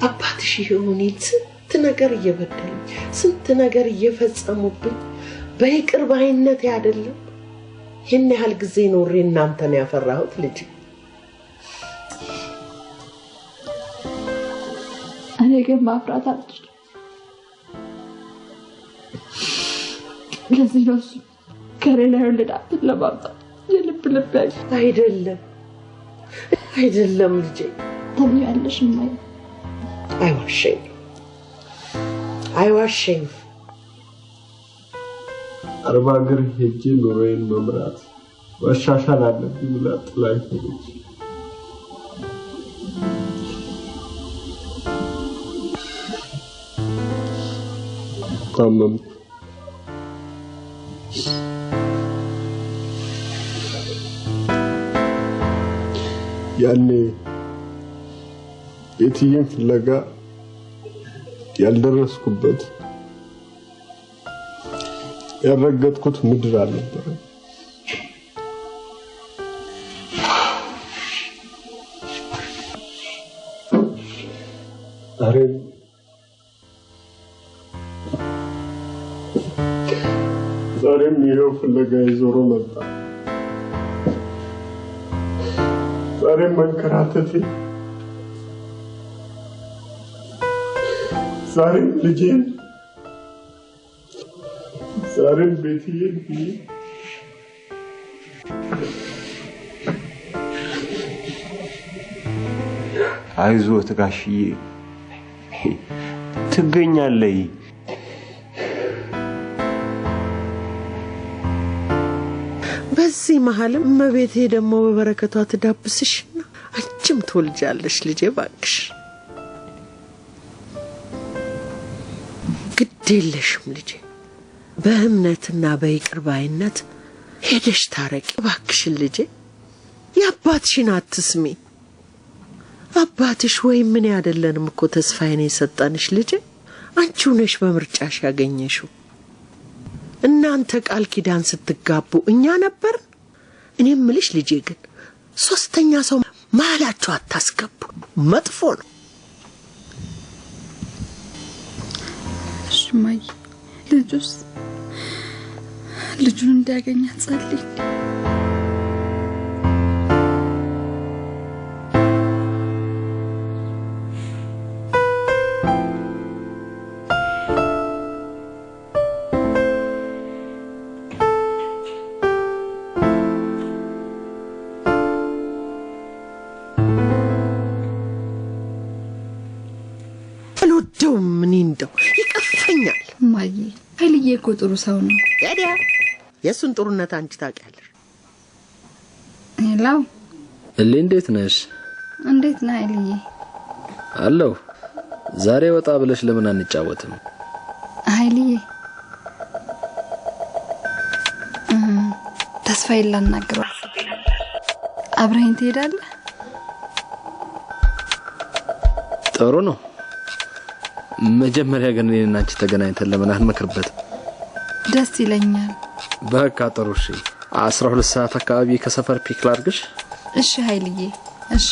አባትሽ ይሁን ስንት ነገር እየበደሉኝ ስንት ነገር እየፈጸሙብኝ በይቅር ባይነት አይደለም ይህን ያህል ጊዜ ኖሬ እናንተን ያፈራሁት ልጄ። እኔ ግን ማፍራት አልችልም። ለዚህ ነው እሱ ከሌላ የወለዳትን ለማምጣት የልብ ልብ አይደለም ልጄ። ታምኛለሽ እማዬ? አይዋሸኝ። አረብ ሀገር ሄጄ ኑሮዬን መምራት ማሻሻል አለብኝ ብላ ጥላኝ ሄደች። ታመምኩ። ያኔ ቤትዬን ፍለጋ ያልደረስኩበት ያረገጥኩት ምድር አልነበረ። ዛሬም ይኸው ፍለጋ ይዞሮ መጣ። ዛሬም መንከራተቴ፣ ዛሬም ልጄን፣ ዛሬም ቤትዬን አይዞት ጋሽዬ ትገኛለህ። በዚህ መሀልም እመቤቴ ደግሞ በበረከቷ ትዳብስሽና አንቺም ትወልጃለሽ ልጄ። እባክሽ ግድ የለሽም ልጄ። በእምነትና በይቅር ባይነት ሄደሽ ታረቂ እባክሽን ልጄ። የአባትሽን አትስሚ። አባትሽ ወይ ምን ያደለንም እኮ ተስፋዬን የሰጠንሽ ልጄ። አንቺው ነሽ በምርጫሽ ያገኘሽው። እናንተ ቃል ኪዳን ስትጋቡ እኛ ነበር። እኔም ምልሽ ልጄ ግን ሶስተኛ ሰው መሀላችሁ አታስገቡ፣ መጥፎ ነው። ሽማይ ልጁን እንዲያገኝ ጸልይ። ምን እንደው ይቀፈኛል። ማይ ኃይልዬ እኮ ጥሩ ሰው ነው። ታዲያ የሱን ጥሩነት አንቺ ታውቂያለሽ። ሄላው እንዴት ነሽ? እንዴት ነህ ኃይልዬ? አለው። ዛሬ ወጣ ብለሽ ለምን አንጫወትም? ኃይልዬ ተስፋዬን ላናግረው አብረኸኝ ትሄዳለህ? ጥሩ ነው። መጀመሪያ ግን እኔና አንቺ ተገናኝተን ለምን አንመክርበት? ደስ ይለኛል። በቃ ጥሩ እሺ። 12 ሰዓት አካባቢ ከሰፈር ፒክ ላድርግሽ? እሺ ኃይልዬ እሺ።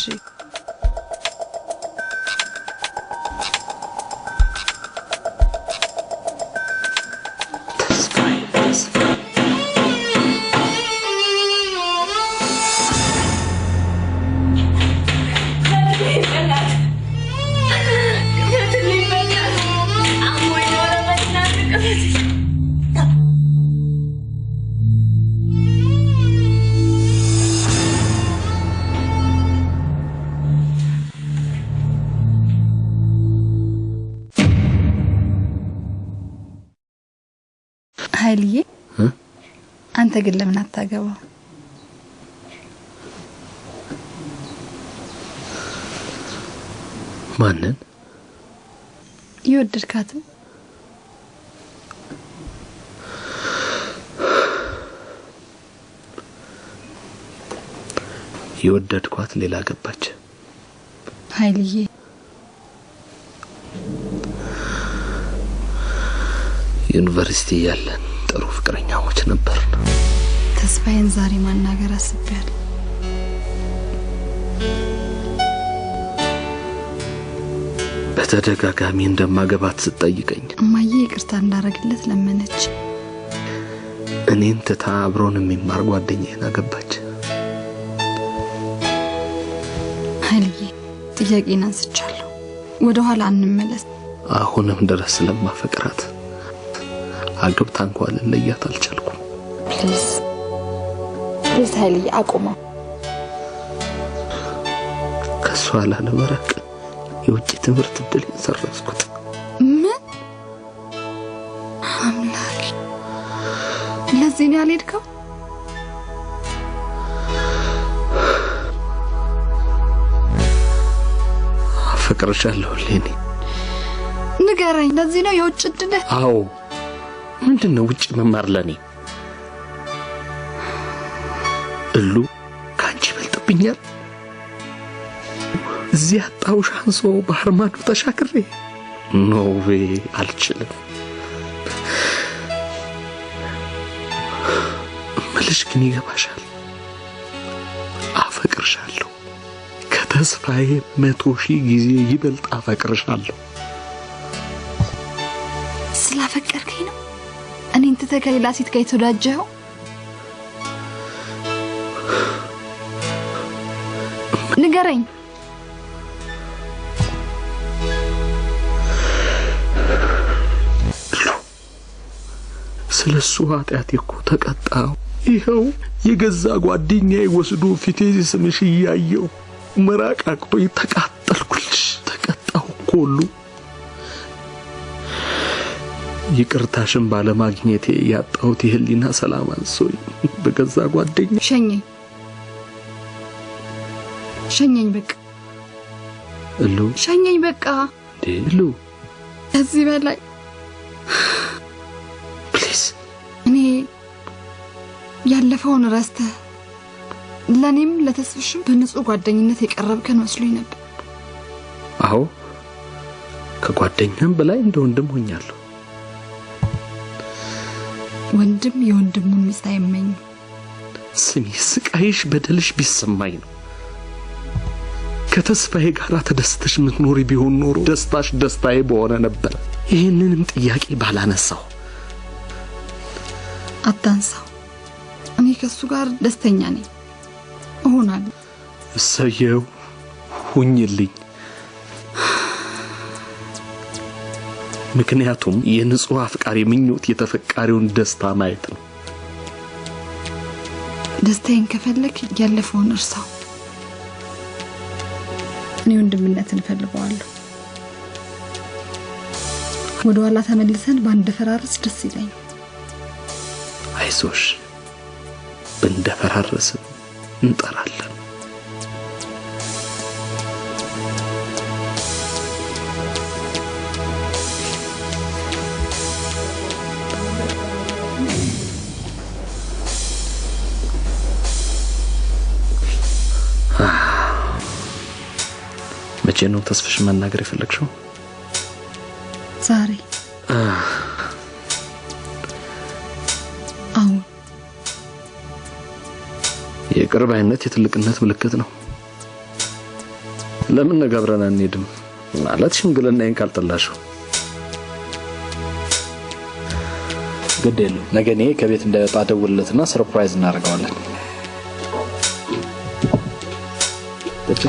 ኃይልዬ አንተ ግን ለምን አታገባው? ማንን? የወደድኳት ሌላ ገባች። ኃይልዬ ዩኒቨርሲቲ ያለን ጥሩ ፍቅረኛሞች ነበርን። ተስፋዬን ዛሬ ማናገር አስቤያለሁ። በተደጋጋሚ እንደማገባት ስትጠይቀኝ እማዬ ይቅርታ እንዳረግለት ለመነች። እኔን ትታ አብሮን የሚማር ጓደኛዬን አገባች። ኃይልዬ ጥያቄን አንስቻለሁ። ወደ ኋላ እንመለስ። አሁንም ድረስ ስለማፈቅራት አግብታ እንኳን ልለያት አልቻልኩም። ፕሊዝ ኃይልዬ አቁመው። ከሷ ላለመራቅ የውጭ ትምህርት እድሌን ሰረዝኩት። ምን አምላክ፣ ለዚህ ነው ያልሄድከው? አፈቅርሻለሁ ሌኒ። ንገረኝ፣ ለዚህ ነው የውጭ እድል? አዎ። ምንድነው ውጭ መማር ለኔ? እሉ ካንቺ ይበልጥብኛል። እዚህ አጣውሽ አንሶ ባህር ማዶ ተሻክሬ ኖ ዌይ አልችልም። መልሽ ግን ይገባሻል፣ አፈቅርሻለሁ። ከተስፋዬ 100,000 ጊዜ ይበልጥ አፈቅርሻለሁ። ስላፈቀርከኝ ነው እኔን ትተህ ከሌላ ሴት ጋር የተወዳጀኸው? ንገረኝ። ስለሱ ኃጢአቴ እኮ ተቀጣው። ይኸው የገዛ ጓደኛዬ ወስዶ ፊቴ ስምሽ እያየው መራቅ አቅቶኝ ተቃጠልኩልሽ። ተቀጣው እኮ ሁሉ ይቅርታሽን ባለማግኘቴ ያጣሁት የህሊና ሰላም አንሶኝ በገዛ ጓደኛ ሸኘኝ በቃ እሉ ሸኘኝ በቃ እሉ እዚህ በላይ ፕሊዝ። እኔ ያለፈውን ረስተህ ለኔም ለተስፍሽም በንጹህ ጓደኝነት የቀረብከን መስሎኝ ነበር። አዎ ከጓደኛም በላይ እንደ ወንድም ሆኛለሁ። ወንድም የወንድሙን ሚስት አይመኝ። ስሚ፣ ስቃይሽ በደልሽ ቢሰማኝ ነው። ከተስፋዬ ጋር ተደስተሽ ምትኖሪ ቢሆን ኖሮ ደስታሽ ደስታዬ በሆነ ነበር። ይሄንንም ጥያቄ ባላነሳው። አታንሳው። እኔ ከሱ ጋር ደስተኛ ነኝ እሆናለሁ። እሰየው፣ ሁኝልኝ። ምክንያቱም የንጹህ አፍቃሪ ምኞት የተፈቃሪውን ደስታ ማየት ነው። ደስታዬን ከፈለክ ያለፈውን እርሳው። እኔ ወንድምነትን እፈልገዋለሁ። ወደ ኋላ ተመልሰን ባንደፈራርስ ደስ ይለኛል። አይዞሽ፣ ብንደፈራርስ እንጠራለን። መቼ ነው ተስፍሽ መናገር የፈለግሽው? ዛሬ። አሁን የቅርብ አይነት የትልቅነት ምልክት ነው። ለምን ነጋብረን አንሄድም? ማለት ሽምግልናዬን ካልጠላሽው። ግድ የለም፣ ነገ እኔ ከቤት እንዳይወጣ ደውልለትና ሰርፕራይዝ እናደርገዋለን። ብቻ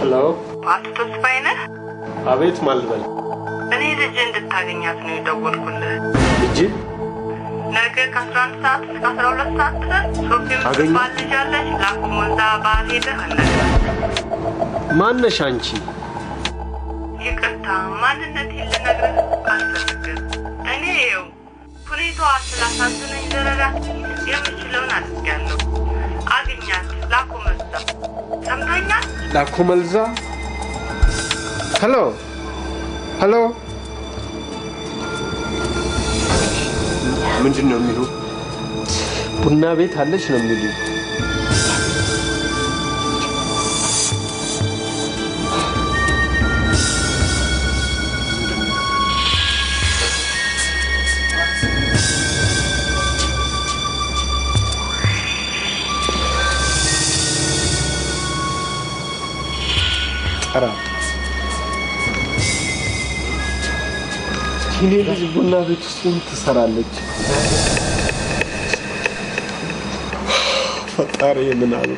ሄሎ አቶ ተስፋዬ ነህ? አቤት ማልበል እኔ ልጅ እንድታገኛት ነው የደወልኩልህ። ልጅ ነገ ከ11 ሰዓት እስከ 12 ሰዓት ድረስ ሶፊ የምትባል ልጅ አለች። ላኩሞዛ ባህል ሄደህ ማነሽ አንቺ? ይቅርታ ማንነቴን ልነግርህ አልፈልግም። እኔ ይኸው ሁኔታዋ ስላሳዝነኝ ልረዳት የምችለውን አድርጌያለሁ። አግኛት። ላኩመልዛ ሰምተኛል? ላኩመልዛ ሄሎ ሄሎ ምንድን ነው የሚሉ? ቡና ቤት አለች ነው የሚሉ። ጠራ ይሄ ልጅ ቡና ቤት ውስጥ ትሰራለች። ፈጣሪ ምን አለ?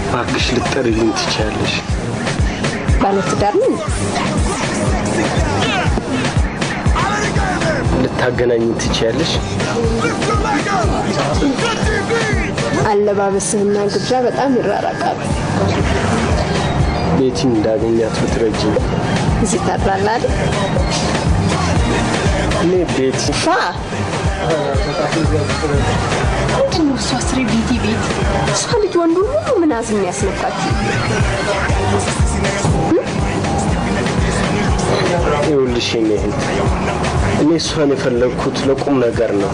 እባክሽ ልትጠሪልኝ ትችያለሽ? ባለትዳር ነኝ። ልታገናኝ ትችያለሽ? አለባበስህና ግብዣ በጣም ይራራቃሉ። ቤቲን እንዳገኛት ብትረጂኝ። እዚህ ታድራለህ አይደል? እኔ ቤቲ ምንድን ነው እሷ ስሪ ቤቲ ቤት እሷ ልጅ ወንዱ ሁሉ ምን አዝም ያስነካችሁ? ይኸውልሽ የኔ እህት እኔ እሷን የፈለግኩት ለቁም ነገር ነው።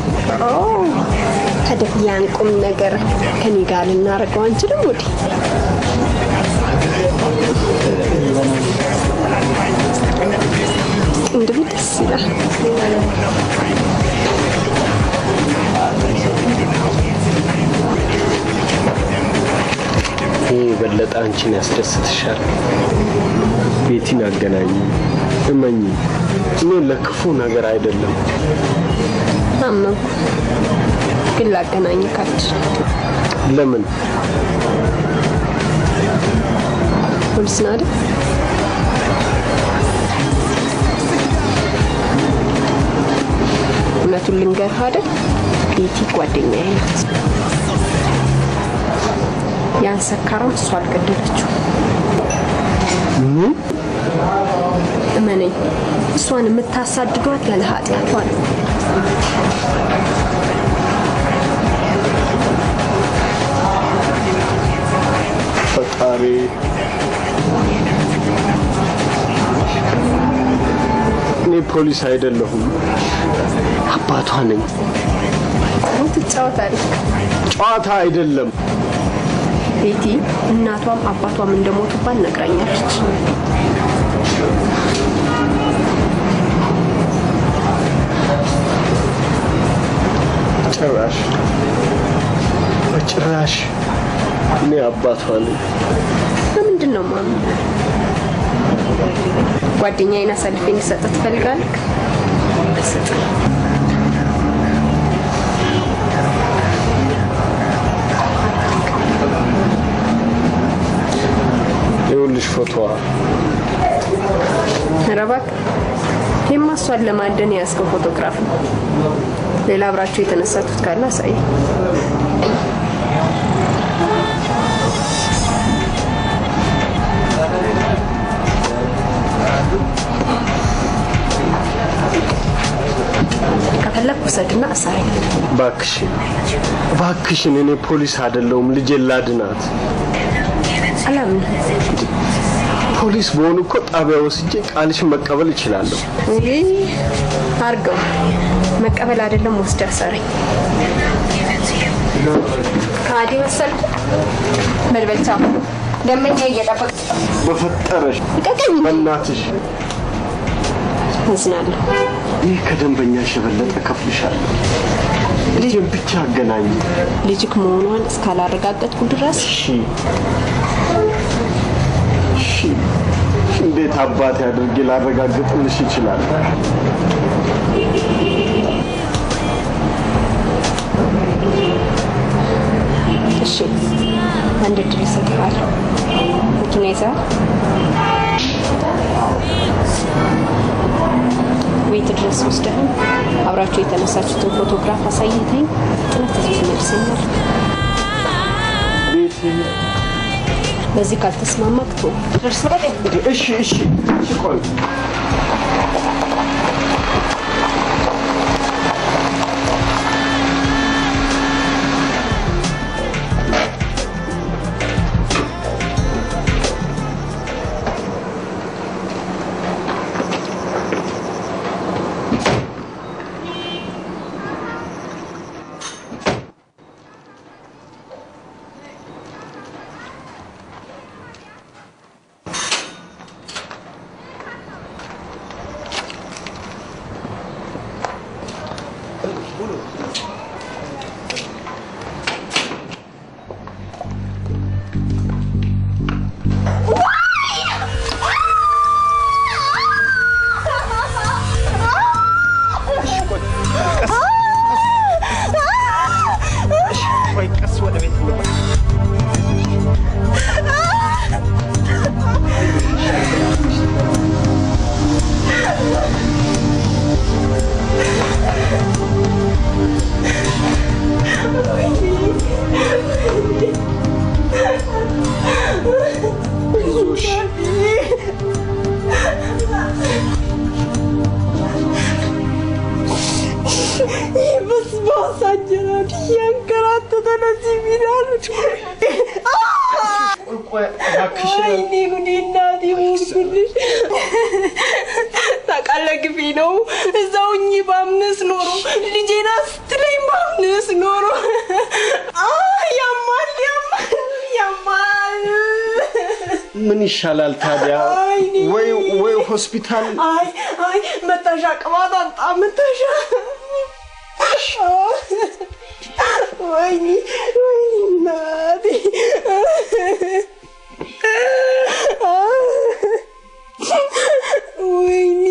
ታዲያ ያን ቁም ነገር ከኔ ጋር ልናደርገው አንችልም? ወዲ እንደው ደስ ይላል። ይሄ የበለጠ አንቺን ያስደስትሻል። ቤቲን አገናኝ። እመኝ እኔ ለክፉ ነገር አይደለም። አመንኩ፣ ግን ላገናኝህ አልችልም። ለምን? ፖሊስ ነው አይደል? እውነቱን ልንገርህ አይደል? ቤቲ ጓደኛዬ ናት። ያን ሰካራም እሷ አልገደለችው። እመነኝ፣ እሷን የምታሳድዷት ያለ ኃጢአቷ ነው። ፈጣሪ እኔ ፖሊስ አይደለሁም፣ አባቷ ነኝ። ትጫወታለህ። ጨዋታ አይደለም። ቤቲ እናቷም አባቷም እንደሞቱባት ነግራኛለች። ጭራሽ እኔ አባቷ ነኝ። ለምንድን ነው ማም ጓደኛዬን አሳልፌ እንድሰጥህ ትፈልጋለህ? ይኸውልሽ ፎቶዋ። ኧረ እባክህ ይሄማ እሷን ለማደን የያዝከው ፎቶግራፍ ነው። ሌላ አብራችሁ የተነሳችሁት ካለ አሳይ። ከፈለክ ውሰድና አሳይ። እባክሽን እኔ ፖሊስ አይደለሁም፣ ልጄን ላድናት። አላምንም። ፖሊስ በሆኑ እኮ ጣቢያ ወስጄ ቃልሽን መቀበል እችላለሁ። አርገው መቀበል አይደለም ወስድ አሳረኝ። ካዲ መሰልኩ። መልበልቻ ደመኛ እየጠበቅኩ በፈጠረሽ በእናትሽ እዝናለሁ። ይህ ከደንበኛሽ የበለጠ ከፍልሻለሁ። ልጄን ብቻ አገናኝ። ልጅክ መሆኗን እስካላረጋገጥኩ ድረስ እንዴት አባቴ አድርጌ ላረጋግጥልሽ ይችላል? እሺ አንድ ድል እሰጥሃለሁ። መኪና ይዘሃል? ቤት ድረስ ወስደህ አብራችሁ የተነሳችሁትን ፎቶግራፍ አሳይተኝ ጥረት እዚህ ትመልሰኛል። በዚህ ካልተስማማክ ተው። እሺ ቆይ ታቃለግፊ ነው እዛውኝ ባምነስ ኖሮ ልጄና ስትለኝ ባምነስ ኖሮ ያማል ምን ይሻላል ታዲያ? ወይ ሆስፒታል። አይ መታሻ ቅባት አምጣ መታሻ። ወይኔ እናቴ ወይኔ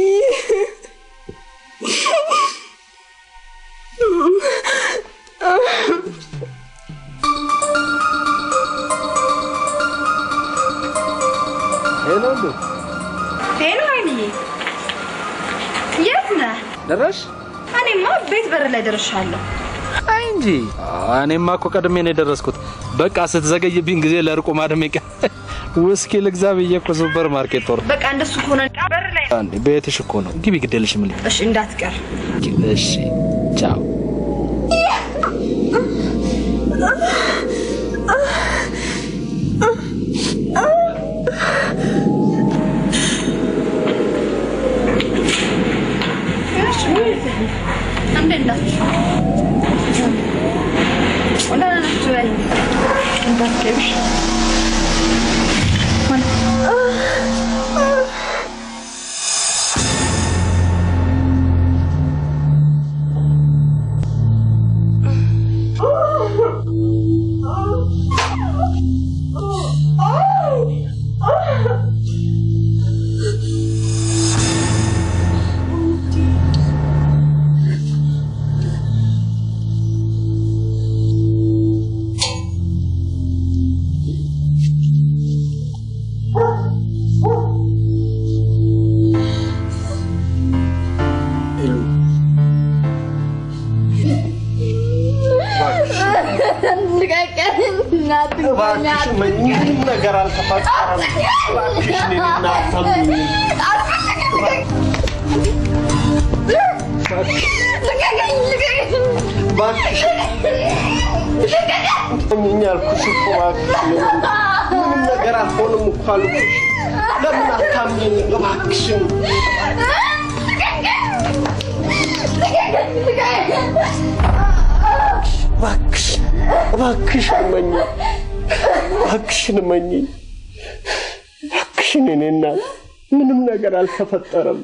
ሄሎ አይኔ የት ነህ? ደረሽ? እኔማ ቤት በር ላይ ደርሻለሁ። አይ እንጂ እኔማ እኮ ቀድሜ ነው የደረስኩት። በቃ ስትዘገይብኝ ጊዜ ለርቆ ማድመቂያ ውስኪ ልግዛ ብዬ እኮ ሱፐር ማርኬት ጦር። በቃ እንደሱ ከሆነ በር ላይ አንዴ ቤትሽ እኮ ነው። ግቢ ግዴልሽ ምን? እሺ እንዳትቀር። እሺ ቻው። ነገር አልተፈጠረም። ምንም ነገር አልሆንም እኮ አልኩሽ። ለምን አታምኚኝ? እባክሽን እባክሽን እመኚኝ። እባክሽን እመኚኝ። እባክሽን የእኔ እናት ምንም ነገር አልተፈጠረም።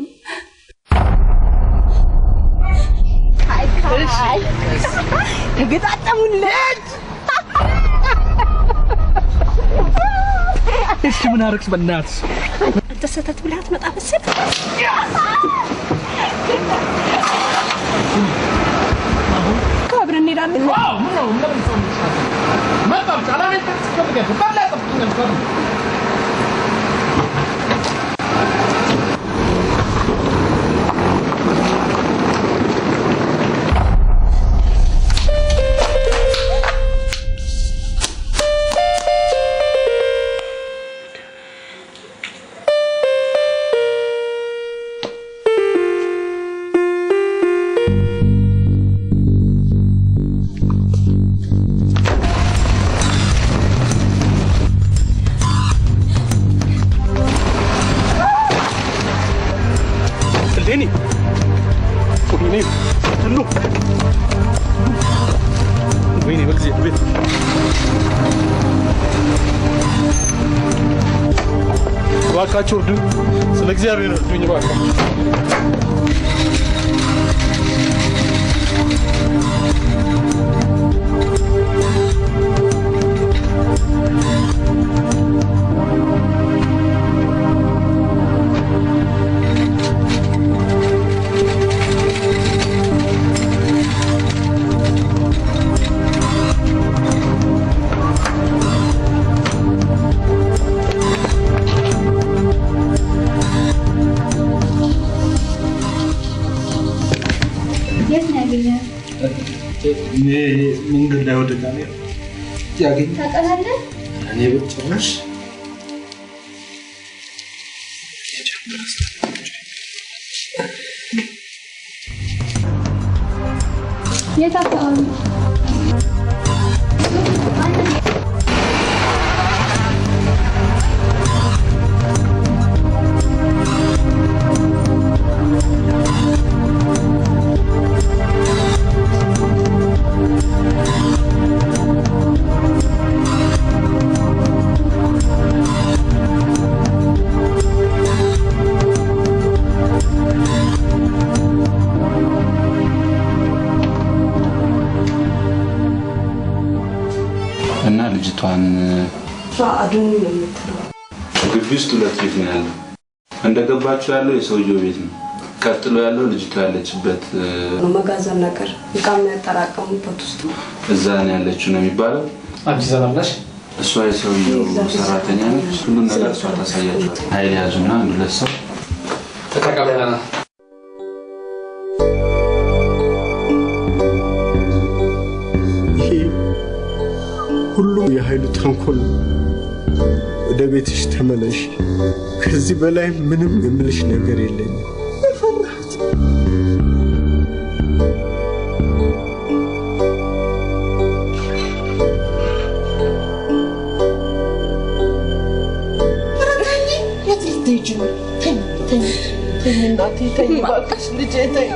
ተገጣጠሙለት። እሺ ምን አደረግሽ በእናትሽ? ተሰተት ብላት መጣ መሰለ ካብረን እንሄዳለን ዋው ነው መጣም ጫላኔት ተስከብገ ባላጠፍ ነው ባካችሁ እርዱኝ ስለ እግዚአብሔር እርዱኝ ባካችሁ መንገድ ላይ ወደቃ ነው ያገኝ ታውቃለህ እኔ በጭራሽ የታውቃለህ እና ልጅቷን አዱን ነው የምትለው ግቢ ውስጥ ሁለት ቤት ነው ያለው እንደገባችሁ ያለው የሰውየው ቤት ነው ቀጥሎ ያለው ልጅቷ ያለችበት መጋዘን ነገር እቃም ያጠራቀሙበት ውስጥ እዛ ነው ያለችው ነው የሚባለው አንቺ ዘራላሽ እሷ የሰውየው ሰራተኛ ነች ሁሉ ነገር እሷ ታሳያችሁ ኃይል ያዙና አንድ ሁለት ሰው ተቀበለና ሁሉ የኃይሉ ተንኮል ወደ ቤትሽ ተመለሽ ከዚህ በላይ ምንም የምልሽ ነገር የለኝም ተይ እባክሽ ልጄ ተይ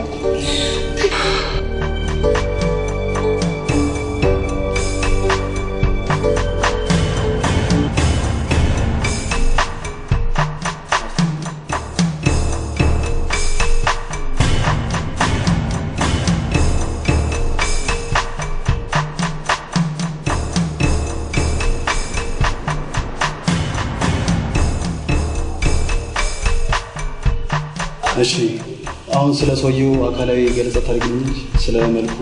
እሺ አሁን ስለ ሰውየው አካላዊ ገለጻ ታደርግልኝ ስለ መልኩ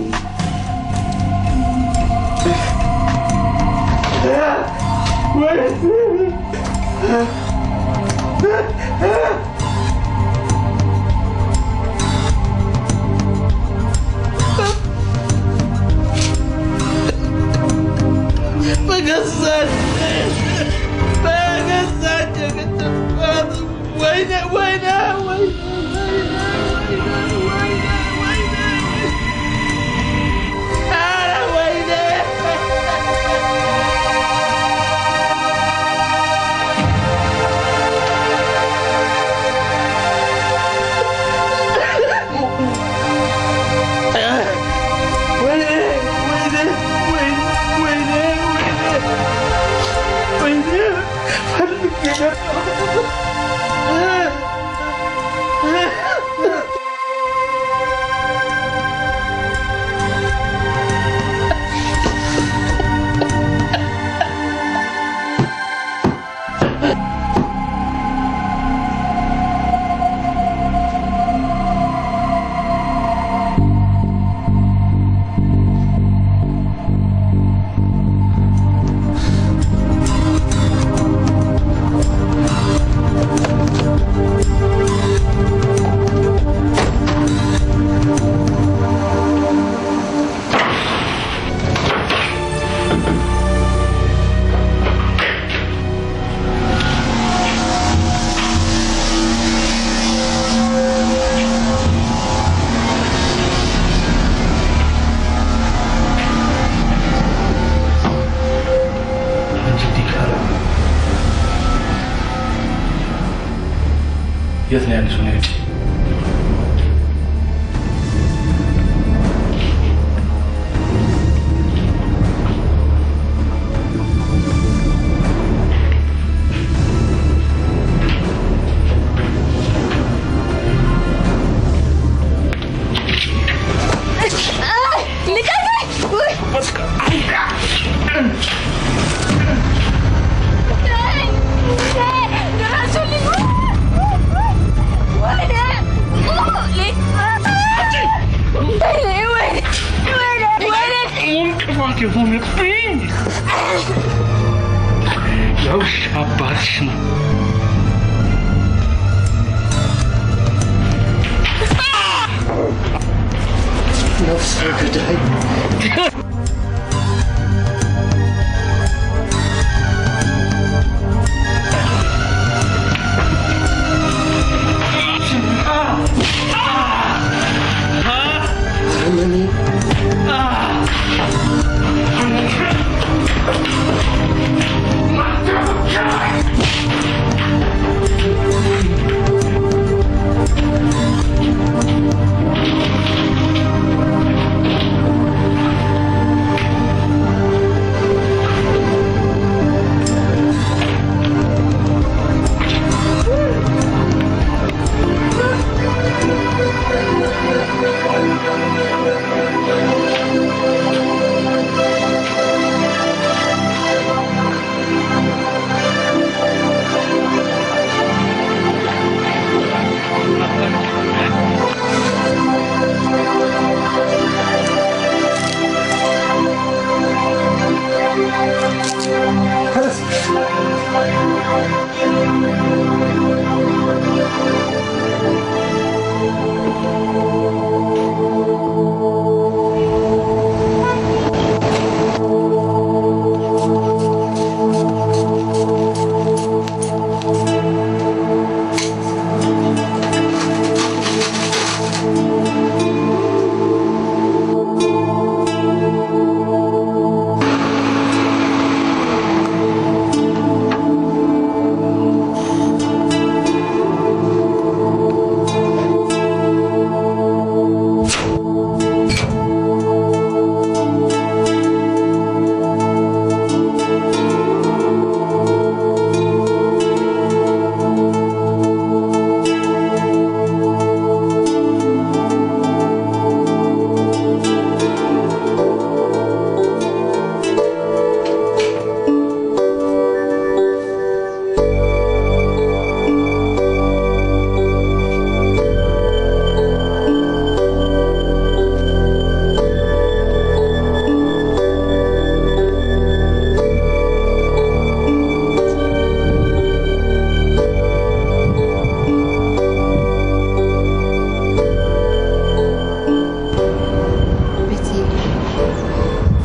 የት ነው ያለሽው? ነው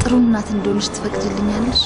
ጥሩ እናት እንደሆነች ትፈቅጂልኛለሽ?